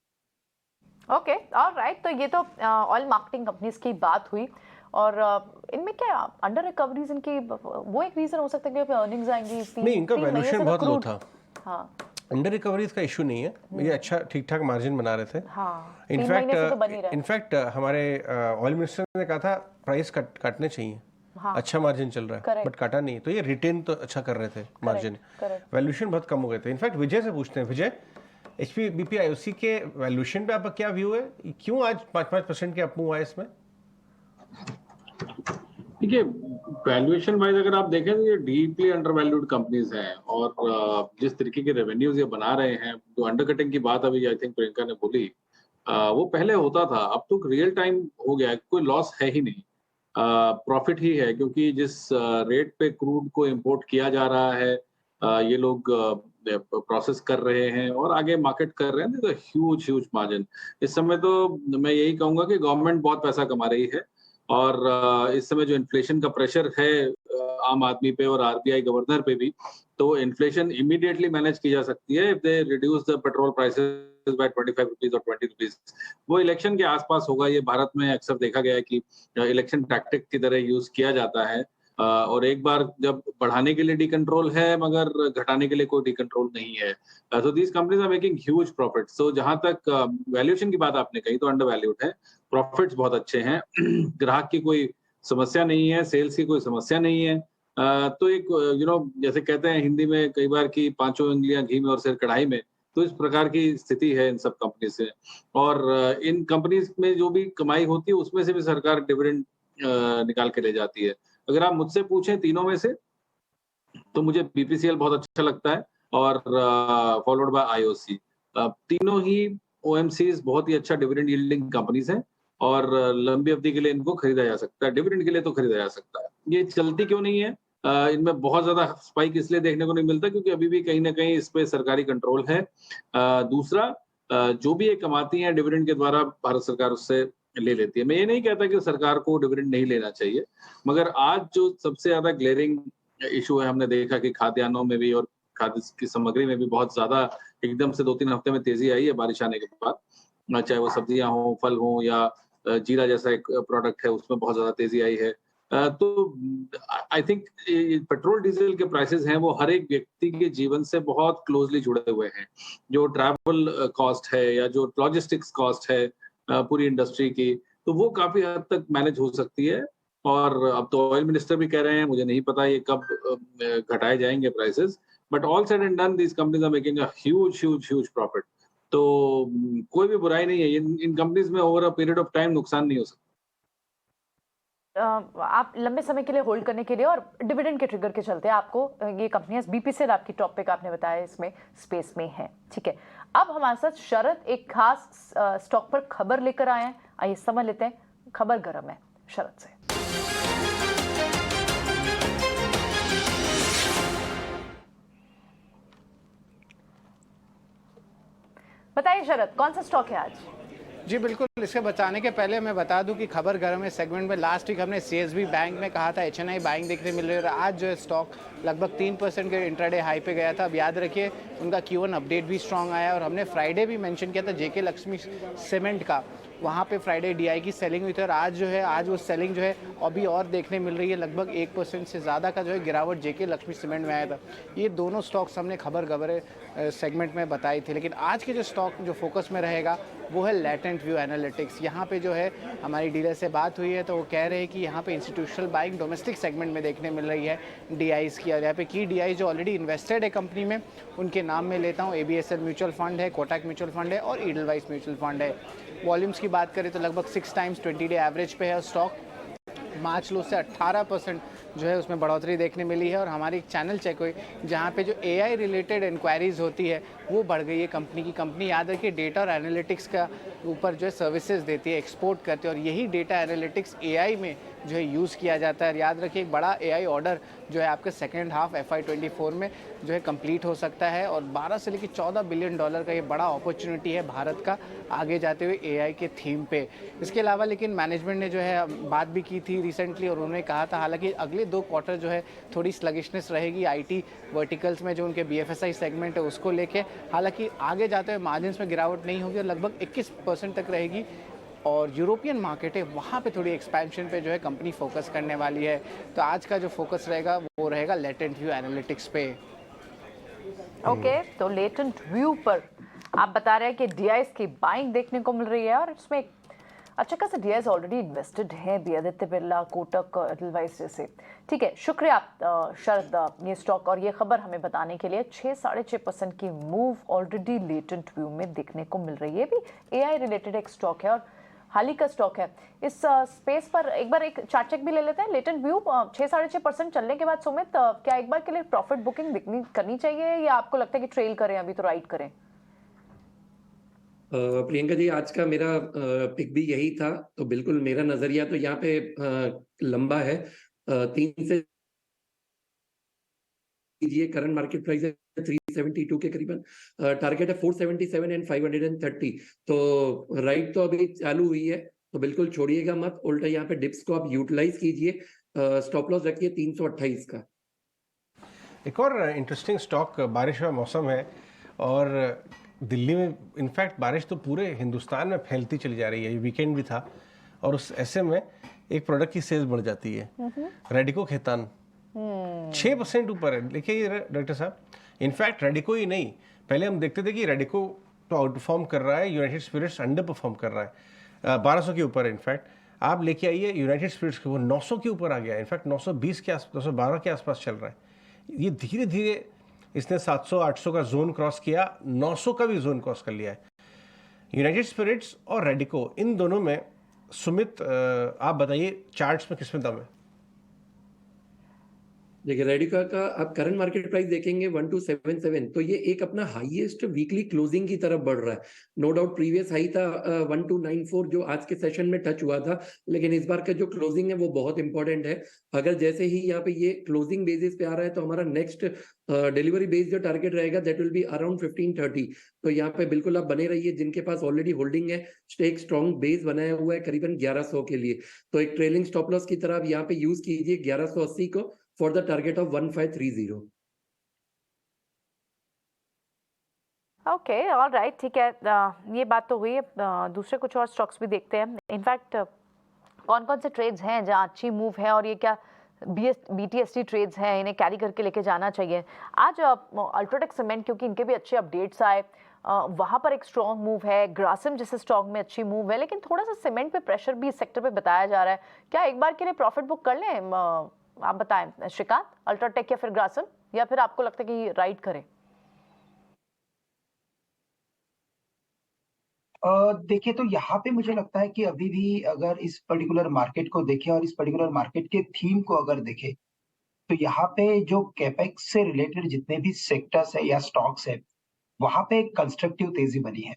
[SPEAKER 1] Okay, alright. तो ये तो ऑयल मार्केटिंग कंपनीज की बात हुई, और इनमें क्या अंडर रिकवरीज इनकी वो एक रीजन हो सकता है कि अर्निंग्स आएंगी?
[SPEAKER 2] नहीं, इनका वैल्यूएशन बहुत लो था।
[SPEAKER 1] हाँ,
[SPEAKER 2] अंडर रिकवरीज का इशू नहीं है, ये अच्छा ठीक ठाक मार्जिन बना रहे थे।
[SPEAKER 1] हाँ,
[SPEAKER 2] इनफैक्ट हमारे ऑयल मिनिस्टर ने कहा था प्राइस काटने चाहिए। हाँ, अच्छा मार्जिन चल रहा है, बट काटा नहीं, तो ये रिटेन तो अच्छा कर रहे थे मार्जिन। वैल्यूएशन बहुत कम हो गए थे। इनफैक्ट विजय से पूछते हैं। विजय, HPBP IOC के वैल्यूएशन पे आपका क्या व्यू है? क्यों आज 5% के अप मूव आए इसमें?
[SPEAKER 5] देखिए, वैल्यूएशन वाइज अगर आप देखें तो ये डीपली अंडरवैल्यूड कंपनीज हैं और जिस तरीके के रेवेन्यूज ये बना रहे हैं, जो अंडरकटिंग की बात अभी आई थिंक प्रियंका ने बोली, वो पहले होता था, अब तो रियल टाइम हो गया है, कोई लॉस है ही नहीं, प्रॉफिट ही है, क्योंकि जिस रेट पे क्रूड को इंपोर्ट किया जा रहा है, ये लोग प्रोसेस कर रहे हैं और आगे मार्केट कर रहे हैं, तो ह्यूज मार्जिन। इस समय तो मैं यही कहूंगा कि गवर्नमेंट बहुत पैसा कमा रही है और इस समय जो इन्फ्लेशन का प्रेशर है आम आदमी पे और आरबीआई गवर्नर पे भी, तो इन्फ्लेशन इमीडिएटली मैनेज की जा सकती है if they reduce the petrol prices by 25 rupees और 20 रुपीस। वो इलेक्शन के आसपास होगा, ये भारत में अक्सर देखा गया है कि इलेक्शन टैक्टिक की तरह यूज किया जाता है और एक बार जब बढ़ाने के लिए डिकंट्रोल है मगर घटाने के लिए कोई डिकंट्रोल नहीं है। तो these companies are making huge profit. So जहां तक वैल्यूएशन की बात आपने कही तो अंडर वैल्यूड है, प्रॉफिट्स बहुत अच्छे हैं, ग्राहक की कोई समस्या नहीं है, सेल्स की कोई समस्या नहीं है। तो एक जैसे कहते हैं हिंदी में कई बार कि पांचों उंगलियां घी में और सिर कढ़ाई में, तो इस प्रकार की स्थिति है इन सब कंपनी से। और इन कंपनीज में जो भी कमाई होती है उसमें से भी सरकार डिविडेंड निकाल के ले जाती है। अगर आप मुझसे पूछें तीनों में से तो मुझे बीपीसीएल बहुत अच्छा लगता है और फॉलोड बाय आईओसी। तीनों ही ओएमसीज बहुत ही अच्छा डिविडेंड यील्डिंग कंपनीज हैं और लंबी अवधि के लिए इनको खरीदा जा सकता है, डिविडेंड के लिए तो खरीदा जा सकता है। ये चलती क्यों नहीं है? इनमें बहुत ज्यादा स्पाइक इसलिए देखने को नहीं मिलता क्योंकि अभी भी कहीं ना कहीं इस पे सरकारी कंट्रोल है। दूसरा, जो भी ये कमाती है डिविडेंड के द्वारा भारत सरकार उससे ले लेती है। मैं ये नहीं कहता कि सरकार को डिविडेंड नहीं लेना चाहिए, मगर आज जो सबसे ज्यादा ग्लेरिंग इशू है, हमने देखा कि खाद्यान्नों में भी और खाद्य की सामग्री में भी बहुत ज्यादा एकदम से 2-3 हफ्ते में तेजी आई है बारिश आने के बाद, चाहे वो सब्जियां हो, फल हो या जीरा जैसा एक प्रोडक्ट है उसमें बहुत ज्यादा तेजी आई है। तो आई थिंक पेट्रोल डीजल के प्राइसेस हैं वो हर एक व्यक्ति के जीवन से बहुत क्लोजली जुड़े हुए हैं। जो ट्रैवल कॉस्ट है या जो लॉजिस्टिक्स कॉस्ट है पूरी इंडस्ट्री की, तो वो काफी हद तक मैनेज हो सकती है। और अब तो ऑयल मिनिस्टर भी कह रहे हैं, मुझे नहीं पता ये कब घटाए जाएंगे prices, but all said and done these companies are making a huge profit. तो कोई भी बुराई नहीं है, इन कंपनीज में over a period of time नुकसान नहीं हो सकता।
[SPEAKER 1] आप लंबे समय के लिए होल्ड करने के लिए और डिविडेंड के ट्रिगर के चलते आपको ये कंपनियां बीपीसीएल आपकी टॉप पिक आपने बताया इसमें स्पेस में है। ठीक है, अब हमारे साथ शरद एक खास स्टॉक पर खबर लेकर आए हैं, आइए समझ लेते हैं खबर गर्म है शरद से। बताइए शरद, कौन सा स्टॉक है आज?
[SPEAKER 8] जी बिल्कुल, इसके बचाने के पहले मैं बता दूं कि खबर गर्म है सेगमेंट में लास्ट वीक हमने सीएसबी बैंक में कहा था एचएनआई बाइंग देखने मिल रही है और आज जो है स्टॉक लगभग 3% के इंट्राडे हाई पे गया था। अब याद रखिए उनका Q1 अपडेट भी स्ट्रांग आया और हमने फ्राइडे भी मेंशन किया था जेके लक्ष्मी सीमेंट का, वहाँ पे फ्राइडे डीआई की सेलिंग हुई थी और आज जो है आज वो सेलिंग जो है अभी और देखने मिल रही है, लगभग 1% से ज़्यादा का जो है गिरावट जेके लक्ष्मी सीमेंट में आया था। ये दोनों स्टॉक्स हमने खबर गबरे सेगमेंट में बताई थी, लेकिन आज के जो स्टॉक जो फोकस में रहेगा वो है लेटेंट व्यू एनालिटिक्स। यहाँ पे जो है हमारी डीलर से बात हुई है तो वो कह रहे हैं कि यहाँ पे इंस्टीट्यूशनल बाइंग डोमेस्टिक सेगमेंट में देखने मिल रही है डीआईज की, और यहाँ पे की डीआई जो ऑलरेडी इन्वेस्टेड है कंपनी में उनके नाम में लेता हूँ। एबीएसएल म्यूचुअल फंड है, कोटक म्यूचुअल फंड है और ईडलवाइस म्यूचुअल फंड है। वॉल्यूम्स की बात करें तो लगभग 6 टाइम्स 20 डे एवरेज पे है स्टॉक। मार्च लो से 18% जो है उसमें बढ़ोतरी देखने मिली है और हमारी एक चैनल चेक हुई जहाँ पे जो एआई रिलेटेड इंक्वायरीज होती है वो बढ़ गई है कंपनी की। कंपनी याद रखिए डेटा और एनालिटिक्स का ऊपर जो है सर्विसेज देती है, एक्सपोर्ट करती है और यही डेटा एनालिटिक्स एआई में जो है यूज़ किया जाता है। याद रखिए एक बड़ा एआई ऑर्डर जो है आपके सेकेंड हाफ FY24 में जो है कंप्लीट हो सकता है और 12 से लेकर 14 बिलियन डॉलर का ये बड़ा अपॉर्चुनिटी है भारत का आगे जाते हुए एआई के थीम पे। इसके अलावा लेकिन मैनेजमेंट ने जो है बात भी की थी रिसेंटली और उन्होंने कहा था हालांकि अगले 2 क्वार्टर जो है थोड़ी स्लगिशनेस रहेगी आईटी वर्टिकल्स में, जो उनके BFSI सेगमेंट है उसको लेके। हालांकि आगे जाते हुए मार्जिन्स में गिरावट नहीं होगी और लगभग 21% तक रहेगी और यूरोपियन मार्केट है वहाँ पे थोड़ी एक्सपेंशन पे जो है कंपनी फोकस करने वाली है। तो आज का जो फोकस रहेगा वो रहेगा लेटेंट व्यू एनालिटिक्स पे।
[SPEAKER 1] ओके, तो लेटेंट व्यू पर आप बता रहे हैं कि डीआईएस की बाइंग देखने को मिल रही है और इसमें अच्छा खासा DIs ऑलरेडी इन्वेस्टेड है भी, आदित्य बिरला, कोटक, एडलवाइस जैसे। ठीक है, शुक्रिया शरद ये स्टॉक और ये खबर हमें बताने के लिए। 6-6.5% की मूव ऑलरेडी लेटेंट व्यू में देखने को मिल रही है। भी AI रिलेटेड एक स्टॉक है और हाल ही का स्टॉक है। इस स्पेस पर एक बार एक चार्ट चेक भी ले लेते हैं। लेटेंट व्यू 6-6.5% चलने के बाद सुमित, क्या एक बार के लिए प्रॉफिट बुकिंग करनी चाहिए या आपको लगता है कि ट्रेल करें अभी तो राइड करें?
[SPEAKER 4] प्रियंका जी, आज का मेरा पिक भी यही था, तो बिल्कुल मेरा नजरिया तो यहाँ पे लंबा है। 3 से करंट मार्केट प्राइस है 372 के करीबन, टारगेट है 477 एंड 530। तो राइट तो अभी चालू हुई है, तो बिल्कुल छोड़िएगा मत, उल्टा यहाँ पे डिप्स को आप यूटिलाइज कीजिए। स्टॉप लॉस रखिए 328 का।
[SPEAKER 2] एक और इंटरेस्टिंग स्टॉक, बारिश का मौसम है और दिल्ली में इनफैक्ट बारिश तो पूरे हिंदुस्तान में फैलती चली जा रही है। ये वीकेंड भी था और उस ऐसे में एक प्रोडक्ट की सेल्स बढ़ जाती है। रेडिको खेतान 6% ऊपर है। देखिए ये डॉक्टर साहब, इनफैक्ट रेडिको ही नहीं, पहले हम देखते थे कि रेडिको तो आउट परफॉर्म कर रहा है, यूनाइटेड स्पिरिट्स अंडर परफॉर्म कर रहा है। 1200 के ऊपर है। इनफैक्ट आप लेके आइए यूनाइटेड स्पिरिट्स को, वो 900 के ऊपर आ गया। इनफैक्ट 920 के आस 912 के आसपास चल रहा है। ये धीरे धीरे इसने 700-800 का जोन क्रॉस किया, 900 का भी जोन क्रॉस कर लिया है। यूनाइटेड स्पिरिट्स और रेडिको, इन दोनों में सुमित आप बताइए चार्ट्स में किसमें दम है?
[SPEAKER 4] देखिए रेडिका का आप करंट मार्केट प्राइस देखेंगे 1277, तो ये एक अपना हाईएस्ट वीकली क्लोजिंग की तरफ बढ़ रहा है। नो डाउट प्रीवियस हाई था 1294 जो आज के सेशन में टच हुआ था, लेकिन इस बार का जो क्लोजिंग है वो बहुत इंपॉर्टेंट है। अगर जैसे ही यहाँ पे ये क्लोजिंग बेसिस पे आ रहा है, तो हमारा नेक्स्ट डिलीवरी बेस जो टारगेट रहेगा दैट विल बी अराउंड 1530। तो यहाँ पे बिल्कुल आप बने रहिए। जिनके पास ऑलरेडी होल्डिंग है, एक स्ट्रॉन्ग बेस बनाया हुआ है करीबन 1100 के लिए, तो एक ट्रेलिंग स्टॉप लॉस की तरह आप यहाँ पे यूज कीजिए 1180 को for the target of 1530।
[SPEAKER 1] Okay, all right, ठीक है। ये बात तो हुई। दूसरे कुछ और स्टॉक्स भी देखते हैं। इनफैक्ट कौन कौन से ट्रेड्स हैं जहां अच्छी मूव है और ये क्या BTST ट्रेड्स हैं, इन्हें कैरी करके लेके जाना चाहिए। आज अल्ट्राटेक सीमेंट, क्योंकि इनके भी अच्छे अपडेट्स आए, वहाँ पर एक स्ट्रॉन्ग मूव है। ग्रासिम जैसे स्टॉक में अच्छी मूव है, लेकिन थोड़ा सा सीमेंट पे प्रेशर भी इस सेक्टर पे बताया जा रहा है। क्या एक बार के लिए प्रॉफिट बुक कर लें? आप बताएं श्रीकांत, अल्ट्राटेक या फिर ग्रासिम, या फिर आपको लगता है कि राइड करें?
[SPEAKER 3] देखिए, तो यहाँ पे मुझे लगता है कि अभी भी अगर इस पर्टिकुलर मार्केट को देखें और इस पर्टिकुलर मार्केट के थीम को अगर देखें, तो यहाँ पे जो कैपेक्स से रिलेटेड जितने भी सेक्टर्स है या स्टॉक्स है, वहां पे एक कंस्ट्रक्टिव तेजी बनी है।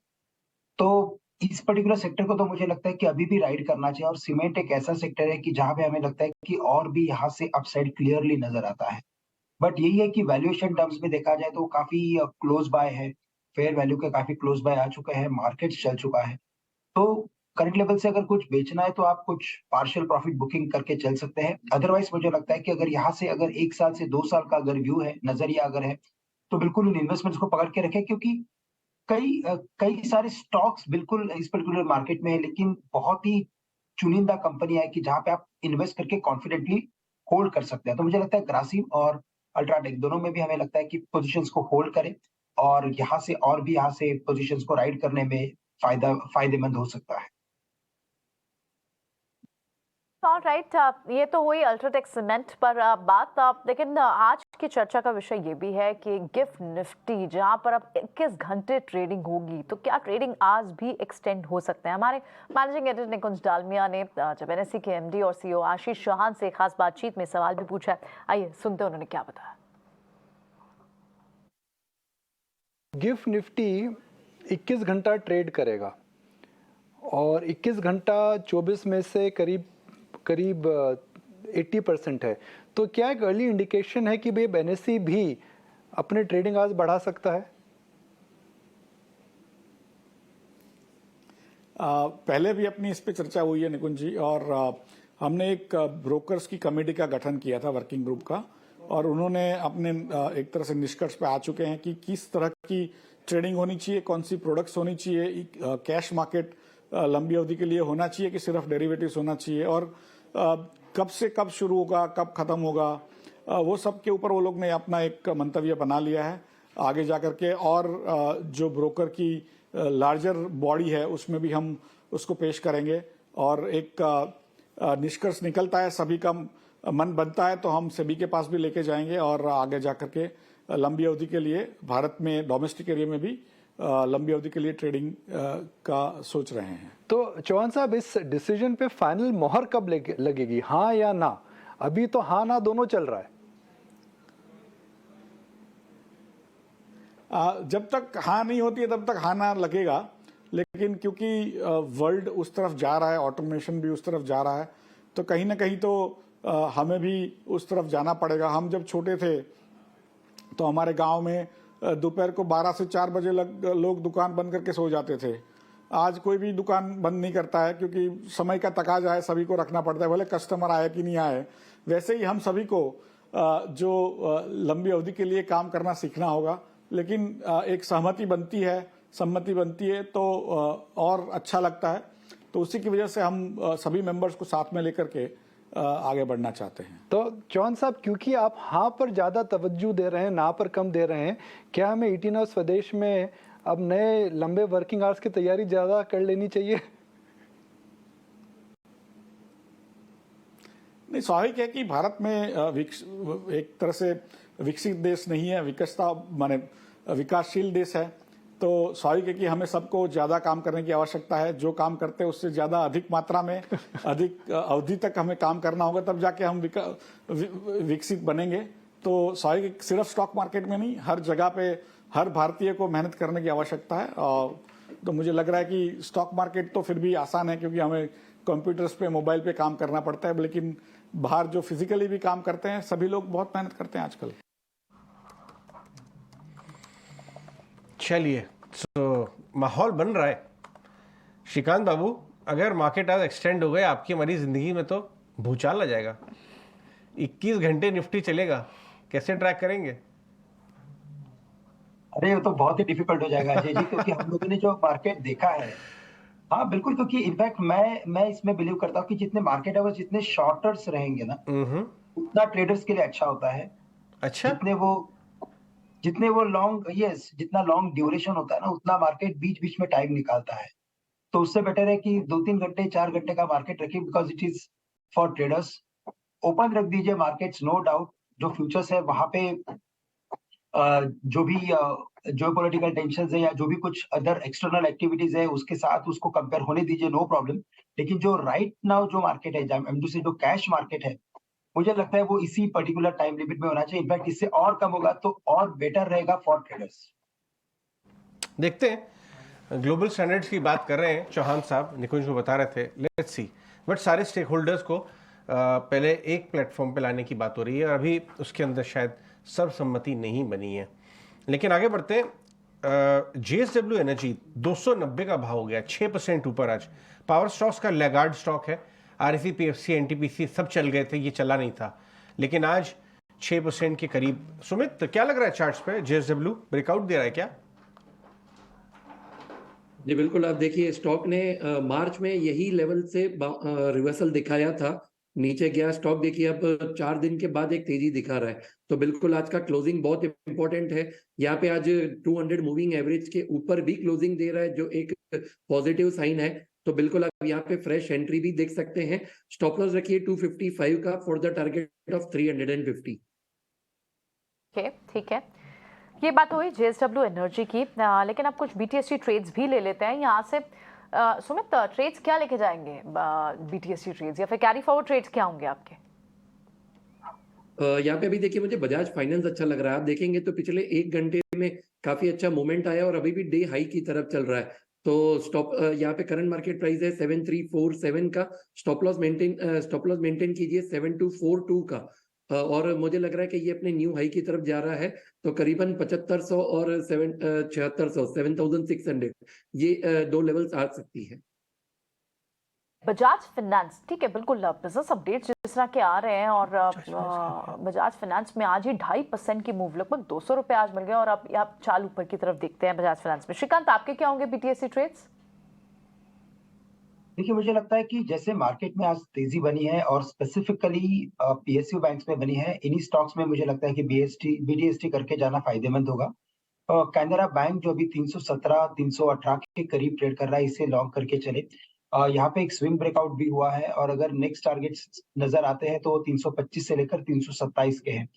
[SPEAKER 3] तो इस पर्टिकुलर सेक्टर को तो मुझे लगता है कि अभी भी राइड करना चाहिए। और सीमेंट एक ऐसा सेक्टर है कि जहां पे हमें लगता है कि और भी यहाँ से अपसाइड क्लियरली नजर आता है। बट यही है कि वैल्यूएशन टर्म्स में देखा जाए तो काफी क्लोज बाय है, फेयर वैल्यू के काफी क्लोज बाय आ चुका है, मार्केट चल चुका है। तो करंट लेवल से अगर कुछ बेचना है तो आप कुछ पार्शियल प्रॉफिट बुकिंग करके चल सकते हैं। अदरवाइज मुझे लगता है कि अगर यहाँ से अगर 1 साल से 2 साल का अगर व्यू है, नजरिया अगर है, तो बिल्कुल इन इन्वेस्टमेंट्स को पकड़ के रखें। क्योंकि कई सारे स्टॉक्स बिल्कुल इस पर्टिकुलर मार्केट में है, लेकिन बहुत ही चुनिंदा कंपनियां है कि जहां पे आप इन्वेस्ट करके कॉन्फिडेंटली होल्ड कर सकते हैं। तो मुझे लगता है ग्रासिम और अल्ट्राटेक दोनों में भी हमें लगता है कि पोजीशंस को होल्ड करें और यहाँ से और भी यहाँ से पोजीशंस को राइड करने में फायदेमंद हो सकता है।
[SPEAKER 1] ऑल राइट, ये तो हुई अल्ट्राटेक सीमेंट पर बात। लेकिन आज की चर्चा का विषय ये भी है कि गिफ्ट निफ्टी जहां पर अब 21 घंटे ट्रेडिंग होगी, तो क्या ट्रेडिंग आज भी एक्सटेंड हो सकता है? हमारे मैनेजिंग एडिटर निकुंज डालमिया ने जब NSE के MD और CEO आशीष चौहान से खास बातचीत में सवाल भी पूछा। आइए सुनते हैं उन्होंने क्या बताया।
[SPEAKER 9] गिफ्ट निफ्टी 21 घंटा ट्रेड करेगा और 21 घंटा 24 में से करीब 80% है। तो क्या एक अर्ली इंडिकेशन है कि भाई NSE भी अपने ट्रेडिंग आज बढ़ा सकता है?
[SPEAKER 10] पहले भी अपनी इस पे चर्चा हुई है निकुंज जी, और हमने एक ब्रोकर्स की कमेटी का गठन किया था, वर्किंग ग्रुप का, और उन्होंने अपने एक तरह से निष्कर्ष पे आ चुके हैं कि किस तरह की ट्रेडिंग होनी चाहिए, कौन सी प्रोडक्ट्स होनी चाहिए, कैश मार्केट लंबी अवधि के लिए होना चाहिए कि सिर्फ डेरिवेटिव्स होना चाहिए, और कब से कब शुरू होगा, कब खत्म होगा, वो सब के ऊपर वो लोग ने अपना एक मंतव्य बना लिया है आगे जाकर के। और जो ब्रोकर की लार्जर बॉडी है उसमें भी हम उसको पेश करेंगे और एक निष्कर्ष निकलता है, सभी का मन बनता है, तो हम सभी के पास भी लेके जाएंगे और आगे जाकर के लंबी अवधि के लिए भारत में डोमेस्टिक एरिया में भी लंबी अवधि के लिए ट्रेडिंग का सोच रहे हैं।
[SPEAKER 9] तो चौहान साहब, इस डिसीजन पे फाइनल मोहर कब लगेगी, हाँ या ना? अभी तो हाँ ना दोनों चल रहा है।
[SPEAKER 10] जब तक हाँ नहीं होती है तब तक हाँ ना लगेगा, लेकिन क्योंकि वर्ल्ड उस तरफ जा रहा है, ऑटोमेशन भी उस तरफ जा रहा है, तो कहीं ना कहीं तो हमें भी उस तरफ जाना पड़ेगा। हम जब छोटे थे तो हमारे गांव में दोपहर को 12 से 4 बजे लोग दुकान बंद करके सो जाते थे। आज कोई भी दुकान बंद नहीं करता है, क्योंकि समय का तकाजा है, सभी को रखना पड़ता है, भले कस्टमर आए कि नहीं आए। वैसे ही हम सभी को जो लंबी अवधि के लिए काम करना सीखना होगा, लेकिन एक सहमति बनती है, सम्मति बनती है तो और अच्छा लगता है। तो उसी की वजह से हम सभी मेंबर्स को साथ में लेकर के आगे बढ़ना चाहते हैं।
[SPEAKER 9] तो चौहान साहब, क्योंकि आप हाँ पर ज्यादा तवज्जो दे रहे हैं, ना पर कम दे रहे हैं, क्या हमें 18 आवर्स स्वदेश में अब नए लंबे वर्किंग आवर्स की तैयारी ज्यादा कर लेनी चाहिए?
[SPEAKER 10] नहीं, स्वाभाविक है कि भारत में एक तरह से विकसित देश नहीं है, माने विकासशील देश है, तो स्वाभाविक है कि हमें सबको ज्यादा काम करने की आवश्यकता है। जो काम करते हैं उससे ज्यादा अधिक मात्रा में अधिक अवधि तक हमें काम करना होगा, तब जाके हम विकसित बनेंगे। तो स्वाभाविक सिर्फ स्टॉक मार्केट में नहीं, हर जगह पे हर भारतीय को मेहनत करने की आवश्यकता है। और तो मुझे लग रहा है कि स्टॉक मार्केट तो फिर भी आसान है, क्योंकि हमें कंप्यूटर्स पे, मोबाइल पे काम करना पड़ता है, लेकिन बाहर जो फिजिकली भी काम करते हैं सभी लोग बहुत मेहनत करते हैं आजकल।
[SPEAKER 2] चलिए, तो माहौल बन रहा है। श्रीकांत बाबू, अगर मार्केट आज एक्सटेंड हो गए आपकी हमारी जिंदगी में तो भूचाल आ जाएगा। 21 घंटे निफ्टी चलेगा, कैसे ट्रैक करेंगे?
[SPEAKER 3] अरे ये तो बहुत ही डिफिकल्ट हो जाएगा अजय जी, क्योंकि हम लोगों ने जो मार्केट देखा है, हाँ बिल्कुल, क्योंकि इनफैक्ट मैं इसमें बिलीव करता हूँ कि जितने मार्केट अवर्स, जितने शॉर्टर्स रहेंगे ना, उतना ट्रेडर्स के लिए अच्छा होता है।
[SPEAKER 2] अच्छा,
[SPEAKER 3] जितने वो लॉन्ग, जितना लॉन्ग ड्यूरेशन होता है ना, उतना मार्केट बीच बीच में टाइम निकालता है। तो उससे बेटर है कि 2-3 घंटे 4 घंटे का मार्केट रखिए, because it is for traders. Open रख दीजिए मार्केट्स, नो डाउट। जो फ्यूचर्स है वहां पे जो भी जियोपॉलिटिकल टेंशंस है या जो भी कुछ अदर एक्सटर्नल एक्टिविटीज है उसके साथ उसको कंपेयर होने दीजिए, नो प्रॉब्लम। लेकिन जो राइट नाउ जो मार्केट है, जो कैश मार्केट है, मुझे लगता है वो इसी पर्टिकुलर टाइम लिमिट में होना चाहिए। इनफैक्ट इससे और कम होगा तो और बेटर रहेगा फॉर ट्रेडर्स।
[SPEAKER 2] देखते हैं, ग्लोबल स्टैंडर्ड्स की बात कर रहे हैं चौहान साहब, निकुंज को बता रहे थे, लेट्स सी। बट सारे स्टेक होल्डर्स को पहले एक प्लेटफॉर्म पे लाने की बात हो रही है, और अभी उसके अंदर शायद सर्वसम्मति नहीं बनी है। लेकिन आगे बढ़ते हैं। JSW एनर्जी 290 का भाव हो गया, 6% ऊपर आज। पावर स्टॉक्स का लैगार्ड स्टॉक है, REC, PFC, NTPC सब चल गए थे, ये चला नहीं था, लेकिन आज 6% के करीब। सुमित, क्या लग रहा है चार्ट्स पे? JSW ब्रेकआउट दे रहा है क्या?
[SPEAKER 4] जी बिल्कुल, आप देखिए स्टॉक ने मार्च में यही लेवल से रिवर्सल दिखाया था, नीचे गया स्टॉक, देखिए अब 4 दिन के बाद एक तेजी दिखा रहा है। तो बिल्कुल आज का क्लोजिंग बहुत इंपॉर्टेंट है। यहाँ पे आज 200 मूविंग एवरेज के ऊपर भी क्लोजिंग दे रहा है, जो एक पॉजिटिव साइन है। तो बिल्कुल आप यहाँ पे फ्रेश एंट्री भी देख सकते हैं। स्टॉप लॉस रखिए 255 का फॉर द टारगेट ऑफ 350।
[SPEAKER 1] ठीक है, ये बात हुई JSW एनर्जी की, लेकिन अब कुछ BTST ट्रेड्स भी ले लेते हैं यहाँ से। सुमित, ट्रेड्स क्या लेके जाएंगे? BTST ट्रेड्स या फिर कैरी फॉरवर्ड ट्रेड्स क्या होंगे आपके?
[SPEAKER 4] यहाँ पे भी देखिए मुझे बजाज फाइनेंस अच्छा लग रहा है। आप देखेंगे तो पिछले 1 घंटे में काफी अच्छा मोमेंट आया और अभी भी डे हाई की तरफ चल रहा है। तो स्टॉप यहाँ पे करंट मार्केट प्राइस है 7347 का। स्टॉप लॉस मेंटेन कीजिए 7242 का। और मुझे लग रहा है कि ये अपने न्यू हाई की तरफ जा रहा है, तो करीबन 7500 और 7600 7600 ये 2 लेवल्स आ सकती है।
[SPEAKER 1] बजाज फाइनेंस, ठीक है, बिल्कुल बिजनेस अपडेट्स जिस तरह के आ रहे हैं, और बजाज फाइनेंस में आज ही 2.5% की मूव, लगभग 200 रुपए आज मिल गए, और अब आप चाल ऊपर की तरफ देखते हैं बजाज फाइनेंस में। श्रीकांत, आपके क्या होंगे BTST ट्रेड्स?
[SPEAKER 3] देखिए, मुझे लगता है कि जैसे मार्केट में आज तेजी बनी है और स्पेसिफिकली PSU बैंक्स में बनी है, इन्हीं स्टॉक्स में मुझे लगता है कि BTST करके जाना फायदेमंद होगा। कैनरा बैंक जो अभी 317-318 के करीब ट्रेड कर रहा है, इसे लॉन्ग करके चले। यहाँ पे एक स्विंग ब्रेकआउट भी हुआ है और अगर नेक्स्ट टारगेट्स नजर आते हैं तो 325 से लेकर 327 के हैं।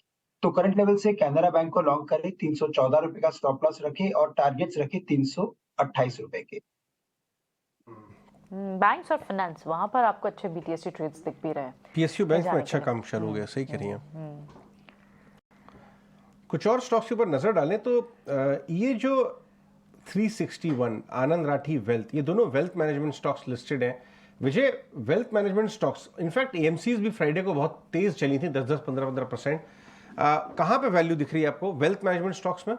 [SPEAKER 3] तो करंट लेवल से कैनरा बैंक को लॉन्ग करें, 314 रुपए का स्टॉप लॉस रखे और टारगेट्स रखे 328 रुपए के।
[SPEAKER 1] बैंक्स और फाइनेंस, वहां पर आपको अच्छे बीटीएससी ट्रेड्स दिख भी रहे हैं।
[SPEAKER 2] पीएसयू बैंक में अच्छा काम शुरू हो गया, सही कह रही हैं। कुछ और स्टॉक्स के ऊपर नजर डालें तो ये जो 361 आनंद राठी वेल्थ, ये दोनों वेल्थ मैनेजमेंट स्टॉक्स लिस्टेड हैं। Vijay, wealth management stocks, in fact AMCs भी फ्राइडे को बहुत तेज चली थी, 10-10, 15-15%। कहाँ पे वैल्यू दिख रही है आपको वेल्थ मैनेजमेंट स्टॉक्स में?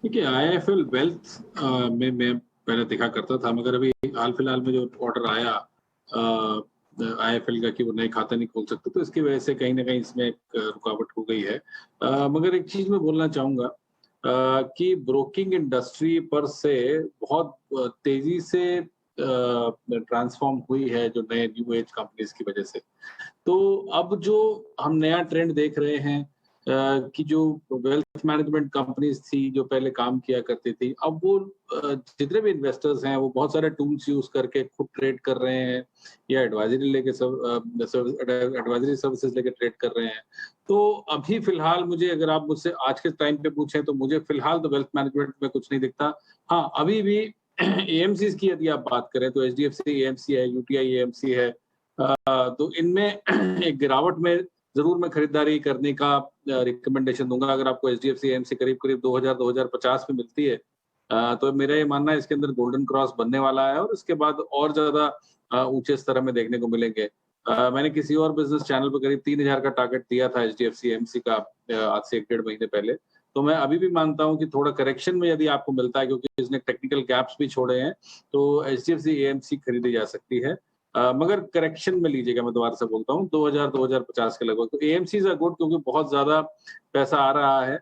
[SPEAKER 5] देखिए, आईआईएफएल वेल्थ में मैं पहले देखा करता था, मगर अभी हाल फिलहाल में जो ऑर्डर आया आईएफएल का कि वो नए खाता नहीं खोल सकते, तो इसकी वजह से कहीं ना कहीं इसमें एक रुकावट हो गई है। मगर एक चीज मैं बोलना चाहूंगा कि ब्रोकिंग इंडस्ट्री पर से बहुत तेजी से ट्रांसफॉर्म हुई है जो नए न्यू एज कंपनीज की वजह से। तो अब जो हम नया ट्रेंड देख रहे हैं कि जो वेल्थ मैनेजमेंट कंपनीज थी जो पहले काम किया करती थी, अब वो जितने भी इन्वेस्टर्स हैं वो बहुत सारे टूल्स यूज करके खुद ट्रेड कर रहे हैं या एडवाइजरी सर्विसेज लेके ट्रेड कर रहे हैं। तो अभी फिलहाल मुझे, अगर आप मुझसे आज के टाइम पे पूछें तो मुझे फिलहाल तो वेल्थ मैनेजमेंट में कुछ नहीं दिखता। हाँ, अभी भी एएमसीज की यदि आप बात करें तो एचडीएफसी एएमसी है, यूटीआई एएमसी है, तो इनमें एक गिरावट में जरूर मैं खरीदारी करने का रिकमेंडेशन दूंगा। अगर आपको एचडीएफसी एएमसी करीब 2000-2050 में मिलती है तो मेरा ये मानना है इसके अंदर गोल्डन क्रॉस बनने वाला है और उसके बाद और ज्यादा ऊंचे स्तर में देखने को मिलेंगे। मैंने किसी और बिजनेस चैनल पर करीब 3000 का टारगेट दिया था एचडीएफसी एएमसी का आज से 1-1.5 महीने पहले। तो मैं अभी भी मानता हूं कि थोड़ा करेक्शन में यदि आपको मिलता है, क्योंकि इसने टेक्निकल गैप्स भी छोड़े हैं, तो एचडीएफसी एएमसी खरीदी जा सकती है। मगर करेक्शन में लीजिएगा, मैं दोबारा से बोलता हूँ 2000-2050 के लगभग। तो एएमसीज आर गुड क्योंकि बहुत ज्यादा पैसा आ रहा है,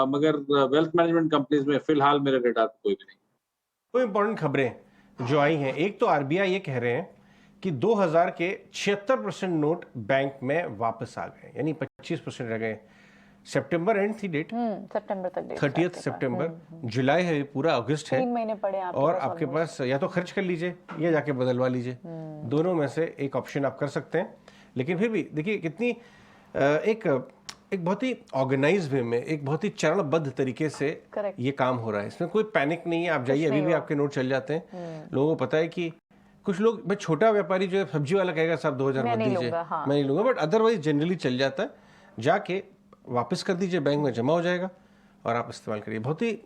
[SPEAKER 5] मगर वेल्थ मैनेजमेंट कंपनीज में फिलहाल मेरे रेडार पे कोई भी नहीं।
[SPEAKER 2] कोई इंपॉर्टेंट खबरें जो आई हैं, एक तो आरबीआई ये कह रहे हैं कि 2000 के 76% नोट बैंक में वापस आ गए, यानी 25% रह गए। सितंबर एंड थी डेट,
[SPEAKER 1] सितंबर तक डेट,
[SPEAKER 2] 30 सितंबर, जुलाई है, पूरा अगस्त है,
[SPEAKER 1] 3 महीने पड़े आपके
[SPEAKER 2] और
[SPEAKER 1] पास
[SPEAKER 2] आपके पास या तो खर्च कर लीजिए या जाके बदलवा लीजिए, दोनों में से एक ऑप्शन आप कर सकते हैं। लेकिन फिर भी देखिए कितनी एक बहुत ही ऑर्गेनाइज वे में, एक बहुत ही चरणबद्ध तरीके से ये काम हो रहा है। इसमें कोई पैनिक नहीं है, आप जाइए अभी भी आपके नोट चल जाते हैं। लोगों को पता है कि कुछ लोग, मैं छोटा व्यापारी जो है सब्जी वाला कहेगा साहब 2000 मत दीजिए, मैं नहीं लूंगा, बट अदरवाइज जनरली चल जाता है। जाके वापस कर दीजिए, बैंक में जमा हो जाएगा और आप इस्तेमाल करिए। बहुत ही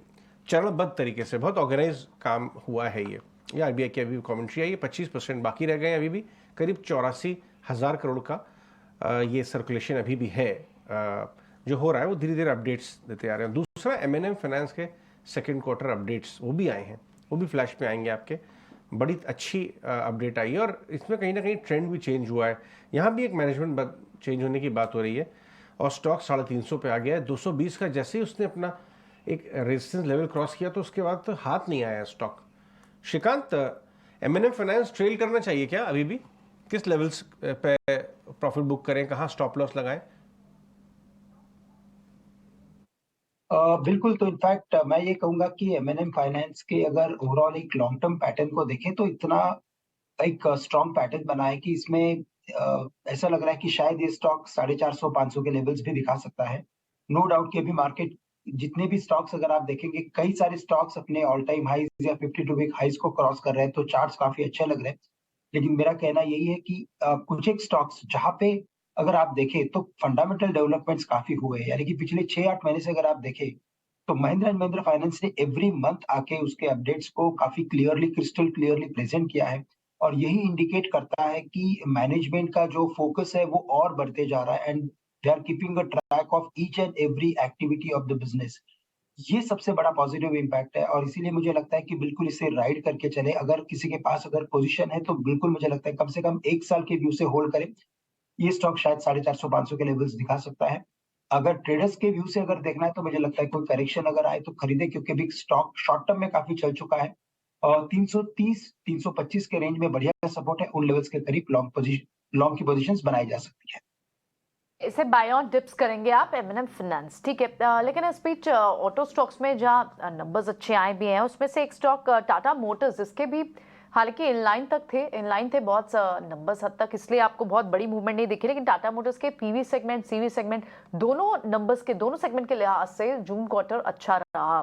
[SPEAKER 2] चरणबद्ध तरीके से बहुत ऑर्गेनाइज काम हुआ है ये आरबीआई की अभी कमेंट्री आई है। 25% बाकी रह गए हैं, अभी भी करीब 84,000 करोड़ का ये सर्कुलेशन अभी भी है जो हो रहा है। वो धीरे धीरे अपडेट्स देते आ रहे हैं। दूसरा एमएनएम फाइनेंस के सेकेंड क्वार्टर अपडेट्स वो भी आए हैं, वो भी फ्लैश में आएंगे आपके। बड़ी अच्छी अपडेट आई है और इसमें कहीं ना कहीं ट्रेंड भी चेंज हुआ है। यहाँ भी एक मैनेजमेंट चेंज होने की बात हो रही है और स्टॉक 350 पे आ गया है। 220 का जैसे ही उसने अपना एक रेजिस्टेंस लेवल क्रॉस किया तो उसके बाद तो हाथ नहीं आया stock. Shrikant, MNM finance trail करना चाहिए क्या अभी भी? किस लेवल्स पे प्रॉफिट बुक करें, कहाँ स्टॉप लॉस लगाएं?
[SPEAKER 3] बिल्कुल, तो इनफैक्ट मैं ये कहूंगा कि एमएनएम फाइनेंस के अगर ओवरऑल एक लॉन्ग टर्म पैटर्न को देखें तो इतना एक स्ट्रॉन्ग पैटर्न बना है कि इसमें ऐसा लग रहा है कि शायद ये स्टॉक 450-500 के लेवल्स भी दिखा सकता है। नो डाउट कि अभी मार्केट जितने भी स्टॉक्स अगर आप देखेंगे, कई सारे स्टॉक्स अपने ऑल टाइम हाइज या 52 वीक हाइज को क्रॉस कर रहे हैं, तो चार्ट्स काफी अच्छे लग रहे हैं। लेकिन मेरा कहना यही है कि कुछ एक स्टॉक्स जहां पे अगर आप देखें तो फंडामेंटल डेवलपमेंट्स काफी हुए हैं, यानी कि पिछले 6-8 महीने से अगर आप देखें तो महिंद्रा एंड महिंद्रा फाइनेंस ने एवरी मंथ आके उसके अपडेट्स को काफी क्लियरली, क्रिस्टल क्लियरली प्रेजेंट किया है और यही इंडिकेट करता है कि मैनेजमेंट का जो फोकस है वो और बढ़ते जा रहा है and they are keeping a track of each and every activity of the business. ये सबसे बड़ा पॉजिटिव इम्पैक्ट है और इसीलिए मुझे लगता है कि बिल्कुल इसे राइड करके चले। अगर किसी के पास अगर पोजीशन है तो बिल्कुल मुझे लगता है कम से कम 1 साल के व्यू से होल्ड करें। ये स्टॉक शायद 450-500 के लेवल्स दिखा सकता है। अगर ट्रेडर्स के व्यू से अगर देखना है तो मुझे लगता है कोई करेक्शन अगर आए तो खरीदे, क्योंकि अभी स्टॉक शॉर्ट टर्म में काफी चल चुका है और 330-325 के रेंज में बढ़िया सपोर्ट है। उन लेवल्स के करीब लॉन्ग की पोजीशंस बनाई जा सकती है।
[SPEAKER 1] इसे बाय ऑन डिप्स करेंगे आप M&M फाइनेंस, ठीक है। लेकिन इस बीच ऑटो स्टॉक्स में जहां नंबर्स अच्छे आए भी हैं, उसमें से एक स्टॉक टाटा मोटर्स, इसके भी हालांकि इनलाइन थे बहुत नंबर्स हद तक, इसलिए आपको बहुत बड़ी मूवमेंट नहीं दिखी, लेकिन टाटा मोटर्स के पीवी सेगमेंट, सीवी सेगमेंट, दोनों सेगमेंट के लिहाज से जून क्वार्टर अच्छा रहा।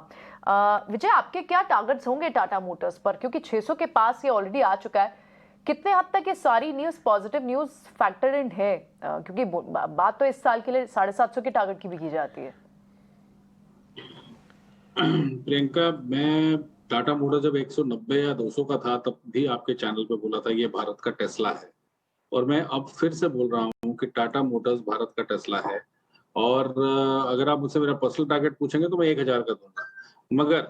[SPEAKER 1] विजय, आपके क्या टारगेट्स होंगे टाटा मोटर्स पर, क्योंकि 600 के पास ये ऑलरेडी आ चुका है, कितने हद तक ये सारी news positive news factor in है, क्योंकि बात तो इस साल के लिए 750 के टारगेट की भी की जाती है।
[SPEAKER 5] प्रियंका, मैं टाटा मोटर्स जब 190 या 200 का था तब भी आपके चैनल पे बोला था ये भारत का टेस्ला है, और मैं अब फिर से बोल रहा हूँ कि टाटा मोटर्स भारत का टेस्ला है। और अगर आप मुझसे मेरा पर्सनल टारगेट पूछेंगे तो मैं 1000 का दूंगा, मगर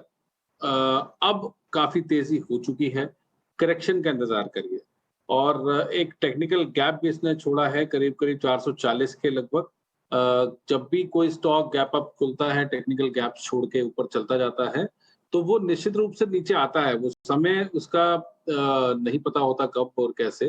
[SPEAKER 5] अब काफी तेजी हो चुकी है, करेक्शन का इंतजार करिए। और एक टेक्निकल गैप भी इसने छोड़ा है करीब 440 के लगभग। जब भी कोई स्टॉक गैप अप खुलता है, टेक्निकल गैप छोड़ के ऊपर चलता जाता है, तो वो निश्चित रूप से नीचे आता है। वो समय उसका नहीं पता होता कब और कैसे,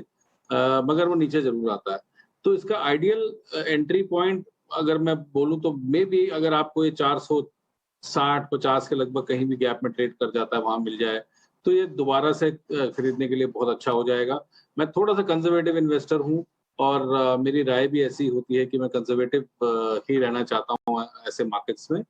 [SPEAKER 5] मगर वो नीचे जरूर आता है। तो इसका आइडियल एंट्री पॉइंट अगर मैं बोलूं तो मे बी अगर आपको ये 460-50 के लगभग कहीं भी गैप में ट्रेड कर जाता है, वहां मिल जाए तो ये दोबारा से खरीदने के लिए बहुत अच्छा हो जाएगा। मैं थोड़ा सा कंजर्वेटिव इन्वेस्टर हूँ, और मेरी राय भी ऐसी होती है कि मैं कंजर्वेटिव ही रहना चाहता हूँ ऐसे मार्केट्स में।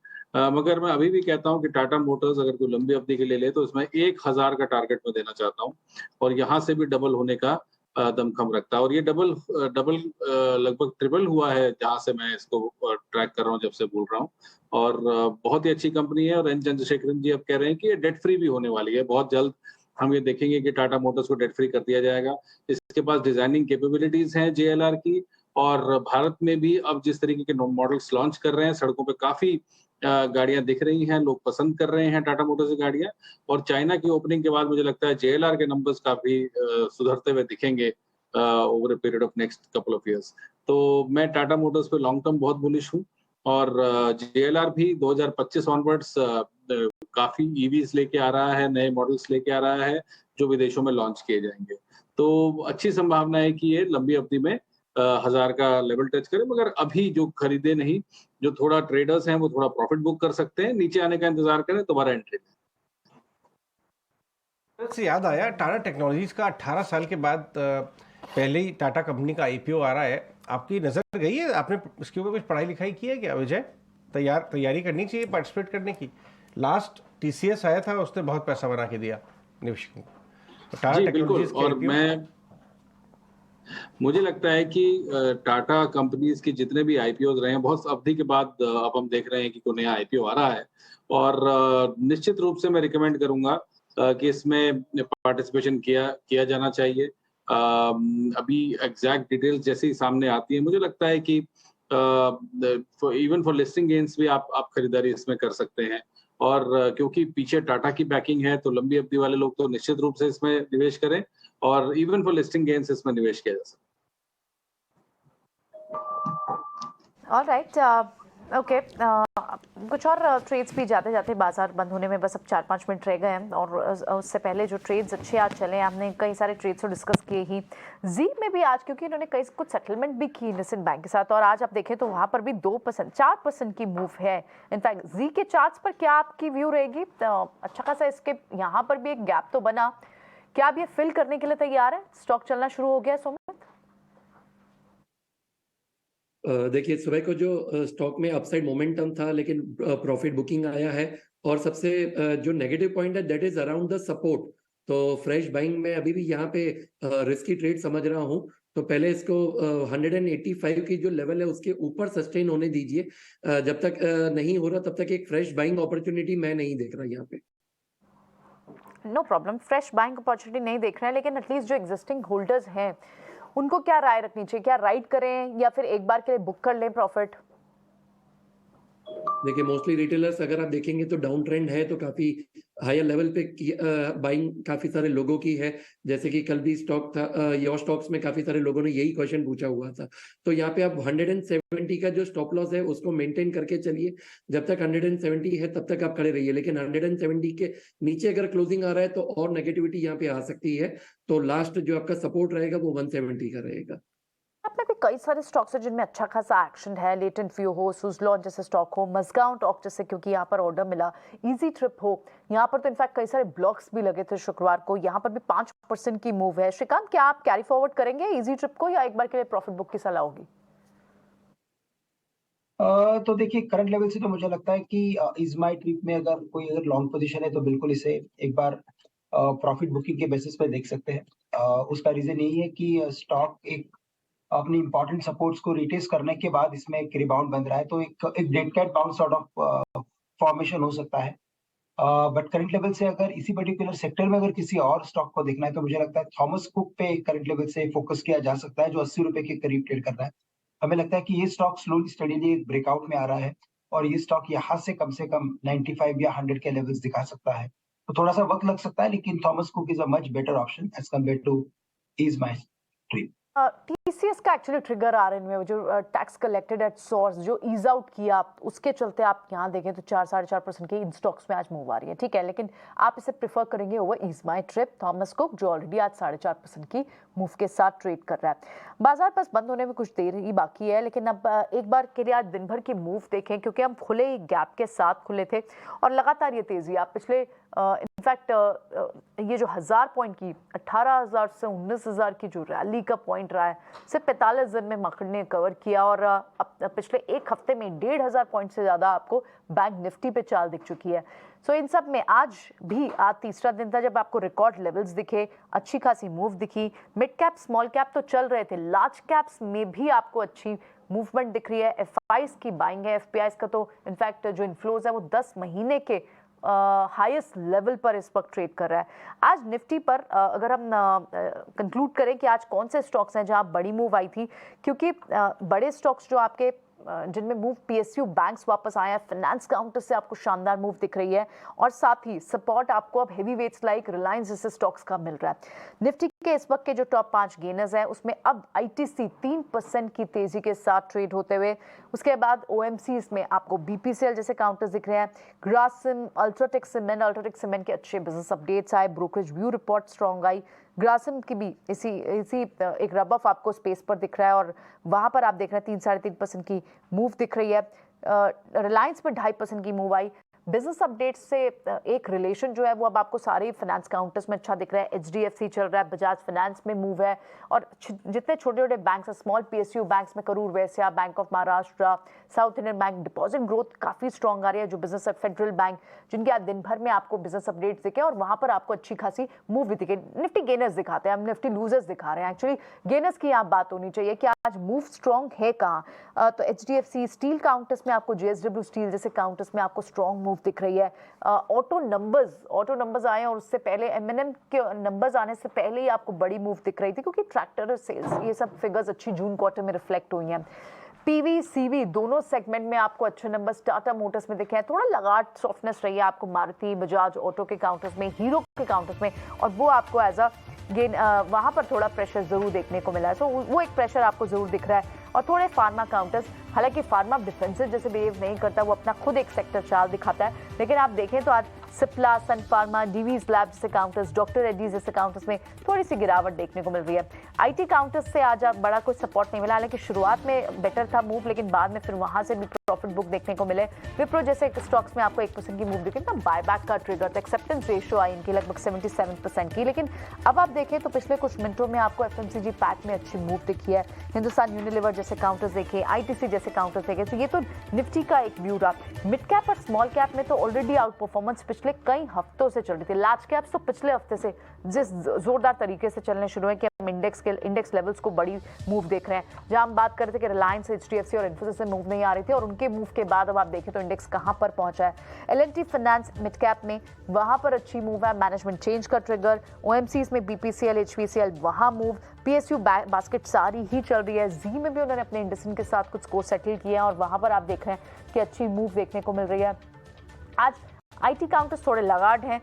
[SPEAKER 5] मगर मैं अभी भी कहता हूँ कि टाटा मोटर्स अगर कोई लंबी अवधि के लिए ले तो इसमें 1000 का टारगेट मैं देना चाहता हूँ, और यहाँ से भी डबल होने का दमखम रखता है। और ये डबल लगभग ट्रिपल हुआ है जहाँ से मैं इसको ट्रैक कर रहा हूँ, जब से बोल रहा हूँ। और बहुत ही अच्छी कंपनी है, और एन चंद्रशेखरन जी अब कह रहे हैं कि ये डेट फ्री भी होने वाली है। बहुत जल्द हम ये देखेंगे कि टाटा मोटर्स को डेट फ्री कर दिया जाएगा। इसके पास डिजाइनिंग कैपेबिलिटीज हैं JLR की, और भारत में भी अब जिस तरीके के मॉडल्स लॉन्च कर रहे हैं, सड़कों पे काफी गाड़ियां दिख रही हैं, लोग पसंद कर रहे हैं टाटा मोटर्स की गाड़ियां। और चाइना की ओपनिंग के बाद मुझे लगता है JLR के नंबर्स काफी सुधरते हुए दिखेंगे over a period of next couple of years. तो मैं टाटा मोटर्स पे लॉन्ग टर्म बहुत बुलिश हूँ, और JLR भी 2025 ऑनवर्ड्स काफी EVs लेके आ रहा है, नए मॉडल्स लेके आ रहा है जो विदेशों में लॉन्च किए जाएंगे। तो अच्छी संभावना है कि ये लंबी अवधि में 1000 का लेवल टच करे। मगर अभी जो खरीदे नहीं, जो थोड़ा ट्रेडर्स हैं वो थोड़ा प्रॉफिट बुक कर सकते हैं, नीचे आने का इंतजार करें, दोबारा एंट्री
[SPEAKER 2] से याद आया, टाटा टेक्नोलॉजीज का 18 साल के बाद पहले ही टाटा कंपनी का IPO आ रहा है। आपकी नजर गई है, आपने इसके ऊपर कुछ पढ़ाई लिखाई की है क्या विजय? तैयारी करनी चाहिए पार्टिसिपेट करने की। लास्ट TCS आया था, उसने बहुत पैसा बना के दिया निवेशकों को। तो टाटा टेक्नोलॉजीज के
[SPEAKER 5] और मुझे लगता है कि टाटा कंपनीज के जितने भी IPOs रहे हैं, बहुत अवधि के बाद अब हम देख रहे हैं कि कोई नया IPO आ रहा है, और निश्चित रूप से मैं रिकमेंड करूंगा कि इसमें पार्टिसिपेशन किया जाना चाहिए। अभी एग्जैक्ट डिटेल्स जैसे ही सामने आती है, मुझे लगता है कि इवन फॉर लिस्टिंग गेन्स भी आप खरीदारी इसमें कर सकते हैं। और क्योंकि पीछे टाटा की बैकिंग है, तो लंबी अवधि वाले लोग तो निश्चित रूप से इसमें निवेश करें, और इवन फॉर लिस्टिंग गेन्स इसमें निवेश किया जा सकता है।
[SPEAKER 1] Alright, okay. कुछ और ट्रेड्स भी जाते जाते बाजार बंद होने में बस अब 4-5 मिनट रह गए हैं, और उससे पहले जो ट्रेड्स अच्छे आज चले, हमने कई सारे ट्रेड्स को डिस्कस किए ही। जी में भी आज, क्योंकि इन्होंने कुछ सेटलमेंट भी की इंडसइंड बैंक के साथ, और आज आप देखें तो वहाँ पर भी 4% की मूव है। इनफैक्ट जी के चार्ट्स पर क्या आपकी व्यू रहेगी? अच्छा खासा इसके यहाँ पर भी एक गैप तो बना, क्या अब ये फिल करने के लिए तैयार है? स्टॉक चलना शुरू हो गया सोमित?
[SPEAKER 4] देखिए, सुबह को जो स्टॉक में अपसाइड मोमेंटम था, लेकिन प्रॉफिट बुकिंग आया है, और सबसे जो नेगेटिव पॉइंट है that is around the support. तो फ्रेश बाइंग में अभी भी यहाँ पे रिस्की ट्रेड समझ रहा हूँ, तो पहले इसको 185 की जो लेवल है उसके ऊपर सस्टेन होने दीजिए। जब तक नहीं हो रहा तब तक एक फ्रेश बाइंग अपॉर्चुनिटी मैं नहीं देख रहा यहाँ पे।
[SPEAKER 1] No problem, fresh buying opportunity नहीं देख रहे हैं, लेकिन एटलीस्ट जो एग्जिस्टिंग होल्डर्स हैं उनको क्या राय रखनी चाहिए? क्या राइड करें या फिर एक बार के लिए बुक कर लें प्रॉफिट?
[SPEAKER 4] देखिए, मोस्टली रिटेलर्स अगर आप देखेंगे तो डाउन ट्रेंड है, तो काफी हायर लेवल पे बाइंग काफी सारे लोगों की है। जैसे कि कल भी स्टॉक था, योर स्टॉक्स में काफी सारे लोगों ने यही क्वेश्चन पूछा हुआ था। तो यहाँ पे आप 170 का जो स्टॉप लॉस है उसको मेंटेन करके चलिए। जब तक 170 है तब तक आप खड़े रहिए, लेकिन 170 के नीचे अगर क्लोजिंग आ रहा है तो और नेगेटिविटी यहाँ पे आ सकती है। तो लास्ट जो आपका सपोर्ट रहेगा वो 170 का रहेगा।
[SPEAKER 1] में भी कई सारे स्टॉक्स हैं जिनमें अच्छा खासा एक्शन है, लेटेंट व्यू हो, सुजलॉन जैसे स्टॉक हो, मजगांव टॉक जैसे, क्योंकि यहाँ पर ऑर्डर मिला, इजी ट्रिप हो, यहाँ पर तो इनफैक्ट कई सारे ब्लॉक्स भी लगे थे शुक्रवार को, यहाँ पर भी 5% की मूव है। श्रीकांत, क्या आप कैरी फॉरवर्ड करेंगे इजी ट्रिप को या एक बार के लिए प्रॉफिट बुक की सलाह होगी?
[SPEAKER 3] तो देखिए, करंट लेवल से तो मुझे लगता है कि इजमाई ट्रिप में अगर लॉन्ग पोजीशन है तो बिल्कुल इसे एक बार प्रॉफिट बुकिंग के बेसिस पे देख सकते हैं। उसका रीजन यही है कि स्टॉक एक अपनी इंपॉर्टेंट सपोर्ट्स को रिटेस्ट करने के बाद इसमें एक रिबाउंड बन रहा है, तो एक dead cat bounce sort of formation हो सकता है। बट करंट लेवल से अगर इसी पर्टिकुलर सेक्टर में अगर किसी और स्टॉक को देखना है तो मुझे लगता है थॉमस कुक पे करंट लेवल से फोकस किया जा सकता है, जो 80 रुपए के करीब ट्रेड कर रहा है। हमें लगता है कि ये स्टॉक स्लोली स्टडीली एक ब्रेकआउट में आ रहा है और ये स्टॉक यहाँ से कम 95 या 100 के लेवल्स दिखा सकता है। तो थोड़ा सा वक्त लग सकता है, लेकिन Thomas Cook is a much better option as compare to EaseMyTrip.
[SPEAKER 1] TCS का एक्चुअली ट्रिगर आ रहे हैं, जो टैक्स कलेक्टेड एट सोर्स जो ईज आउट किया, उसके चलते आप यहाँ देखें तो 4-4.5% की इन स्टॉक्स में आज मूव आ रही है, ठीक है, लेकिन आप इसे प्रेफर करेंगे ओवर इजमाई ट्रिप, थॉमस कुक, जो ऑलरेडी आज 4.5% की मूव के साथ ट्रेड कर रहा है। बाजार बस बंद होने में कुछ देर ही बाकी है, लेकिन अब एक बार के लिए आज दिन भर की मूव देखें, क्योंकि हम खुले गैप के साथ खुले थे और लगातार ये तेजी आप पिछले इनफैक्ट ये जो 1000 पॉइंट की 18,000 से 19,000 की जो रैली का पॉइंट रहा है, सिर्फ 45 दिन में मार्केट ने कवर किया और पिछले एक हफ्ते में 1,500 पॉइंट से ज़्यादा आपको बैंक निफ्टी पे चाल दिख चुकी है। सो इन सब में आज तीसरा दिन था जब आपको रिकॉर्ड लेवल्स दिखे, अच्छी खासी मूव दिखी। मिड कैप स्मॉल कैप तो चल रहे थे, लार्ज कैप्स में भी आपको अच्छी मूवमेंट दिख रही है। एफआईज की बाइंग है, एफपीआईज का तो इनफैक्ट जो इन्फ्लोज है वो 10 महीने के हाईएस्ट लेवल पर इस वक्त ट्रेड कर रहा है। आज निफ्टी पर अगर हम कंक्लूड करें कि आज कौन से स्टॉक्स हैं जहां बड़ी मूव आई थी, क्योंकि बड़े स्टॉक्स जो आपके जिनमें मूव पीएसयू बैंक्स वापस आए हैं, फाइनेंस काउंटर से आपको शानदार मूव दिख रही है और साथ ही सपोर्ट आपको अब हेवी वेट्स लाइक रिलायंस जैसे स्टॉक्स का मिल रहा है। निफ्टी के इस वक्त के जो टॉप 5 गेनर्स हैं उसमें अब आईटीसी 3% की तेजी के साथ ट्रेड होते हुए, उसके बाद ओएमसी में आपको बीपीसीएल जैसे काउंटर्स दिख रहे हैं, ग्रासिम, अल्ट्राटेक सीमेंट के अच्छे बिजनेस अपडेट्स आए, brokerage view report strong I, Grasim की भी इसी एक रब ऑफ आपको स्पेस पर दिख रहा है और वहां पर आप देख रहे हैं 3-3.5% की मूव दिख रही है। रिलायंस में 2.5% की मूव आई। बिजनेस अपडेट्स से एक रिलेशन जो है वो अब आपको सारे फाइनेंस काउंटर्स में अच्छा दिख रहा है। एचडीएफसी चल रहा है, बजाज फाइनेंस में मूव है और जितने छोटे छोटे बैंक्स हैं, स्मॉल पीएसयू बैंक्स में Karur Vysya, bank of Maharashtra, south Indian bank, deposit growth काफी स्ट्रॉन्ग आ रही है। जो बिजनेस फेडरल बैंक, जिनके आज दिन भर में आपको बिजनेस अपडेट्स दिखे और वहां पर आपको अच्छी खासी मूव भी दिखे। निफ्टी गेनर्स दिखाते हैं, हम निफ्टी लूजर्स दिखा रहे हैं। एक्चुअली गेनर्स की यहाँ बात होनी चाहिए कि आज मूव स्ट्रॉन्ग है कहाँ। तो एचडीएफसी स्टील काउंटर्स में आपको जेएसडब्ल्यू स्टील जैसे काउंटर्स में आपको स्ट्रॉन्ग मूव दिख रही है। ऑटो नंबर्स आए और उससे पहले एमएनएम के नंबर्स आने से पहले ही आपको बड़ी मूव दिख रही थी, क्योंकि ट्रैक्टर सेल्स ये सब फिगर्स अच्छी जून क्वार्टर में रिफ्लेक्ट हुई हैं। पीवी सीवी दोनों सेगमेंट में आपको अच्छे नंबर्स टाटा मोटर्स में दिखे हैं। थोड़ा लगाट सॉफ्टनेस रही है आपको मारुति, बजाज ऑटो के काउंटर्स में, हीरो के काउंटर्स में, और वो आपको एज अ गेन वहां पर थोड़ा प्रेशर जरूर देखने को मिला है। सो वो एक प्रेशर आपको जरूर दिख रहा है। और थोड़े फार्मा काउंटर्स, हालांकि फार्मा डिफेंसिव जैसे बिहेव नहीं करता, वो अपना खुद एक सेक्टर चाल दिखाता है, लेकिन आप देखें तो आज सिप्ला, सन फार्मा, डीवीज लैब जैसे काउंटर्स, डॉक्टर रेड्डीज जैसे काउंटर्स में थोड़ी सी गिरावट देखने को मिल रही है। आईटी काउंटर्स से आज बड़ा कोई सपोर्ट नहीं मिला, हालांकि शुरुआत में बेटर था मूव, लेकिन बाद में फिर वहां से भी प्रॉफिट बुक देखने को मिले। विप्रो जैसे स्टॉक्स में आपको 1% की मूव दिखी, तो बायबैक का ट्रिगर, तो एक्सेप्टेंस रेशियो आई इनकी लगभग 77% की। लेकिन अब आप देखें तो पिछले कुछ मिनटों में आपको एफएमसीजी पैक में अच्छी मूव दिखी है। हिंदुस्तान यूनिलीवर जैसे काउंटर्स देखे, आईटीसी जैसे काउंटर्स देखे, तो ये तो निफ्टी का एक व्यू रहा। मिड कैप और स्मॉल कैप में तो ऑलरेडी आउट परफॉर्मेंस पिछले कई हफ्तों से चल रही थी। लार्ज कैप्स तो पिछले हफ्ते से जिस जोरदार तरीके से चलने शुरू है कि हम इंडेक्स लेवल्स को बड़ी मूव देख रहे हैं। जहां हम बात कर रहे थे कि रिलायंस, एचडीएफसी और इन्फोसिस से मूव नहीं आ रही थी, और उनके मूव के बाद अब आप देखें तो इंडेक्स कहां पर पहुंचा है। एलएनटी फाइनेंस मिड कैप में वहां पर अच्छी मूव है, मैनेजमेंट चेंज का ट्रिगर। ओएमसीज में बीपीसीएल, एचपीसीएल वहां मूव, पीएसयू बास्केट सारी ही चल रही है। जी में भी उन्होंने अपने इंडस्ट्री के साथ कुछ स्कोर सेटल किए हैं और वहां पर आप देख रहे हैं कि अच्छी मूव देखने को मिल रही है। आज आईटी काउंटर्स थोड़े लगाड हैं,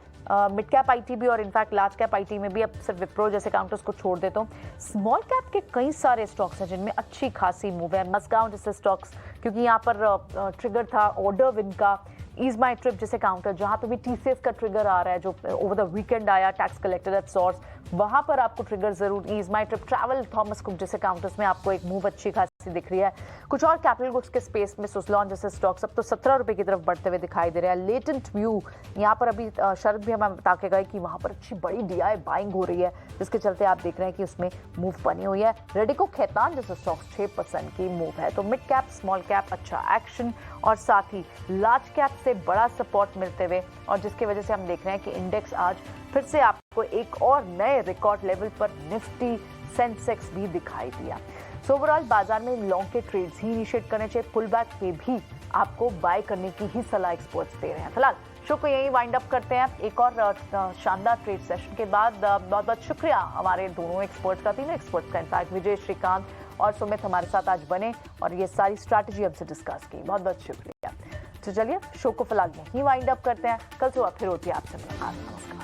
[SPEAKER 1] मिड कैप आईटी भी और इनफैक्ट लार्ज कैप आईटी में भी, अब सिर्फ विप्रो जैसे काउंटर्स को छोड़ देता हूँ। स्मॉल कैप के कई सारे स्टॉक्स हैं जिनमें अच्छी खासी मूव है। मजगांव जैसे स्टॉक्स, क्योंकि यहाँ पर ट्रिगर था ऑर्डर विन का। इजमाई ट्रिप जैसे काउंटर, जहां पे भी टीसीएस का ट्रिगर आ रहा है, जो ओवर द वीकेंड आया, टैक्स कलेक्टेड एट सोर्स, वहां पर आपको ट्रिगर जरूर ईज माई ट्रिप ट्रैवल थॉमस कुक जैसे काउंटर्स में आपको एक मूव अच्छी खासी दिख रही है। कुछ और कैपिटल गुड्स के स्पेस में सुजलॉन जैसे स्टॉक्स अब तो 17 रुपए की तरफ बढ़ते हुए दिखाई दे रहे हैं। लेटेंट व्यू यहाँ पर अभी शरद भी हमें बता के गए कि वहां पर अच्छी बड़ी डीआई बाइंग हो रही है, जिसके चलते आप देख रहे हैं कि उसमें मूव बनी हुई है। रेडिको खैतान जैसे स्टॉक्स 6% की मूव है। तो मिड कैप स्मॉल कैप अच्छा एक्शन और साथ ही लार्ज कैप से बड़ा सपोर्ट मिलते हुए, और जिसकी वजह से हम देख रहे हैं कि इंडेक्स आज फिर से आपको एक और नए रिकॉर्ड लेवल पर निफ्टी सेंसेक्स भी दिखाई दिया। सो ओवरऑल बाजार में लॉन्ग के ट्रेड्स ही इनिशिएट करने चाहिए, पुल बैक के भी आपको बाय करने की ही सलाह एक्सपर्ट्स दे रहे हैं। फिलहाल शो को यही वाइंड अप करते हैं एक और शानदार ट्रेड सेशन के बाद। बहुत बहुत शुक्रिया हमारे दोनों एक्सपर्ट्स का, तीनों एक्सपर्ट्स का इनफैक्ट, विजय, श्रीकांत और सुमित हमारे साथ आज बने और ये सारी स्ट्रैटेजी हमसे डिस्कस की। बहुत बहुत शुक्रिया। तो चलिए शो को फिलहाल यही वाइंड अप करते हैं, कल सुबह फिर होती है आपसे मुलाकात। नमस्कार।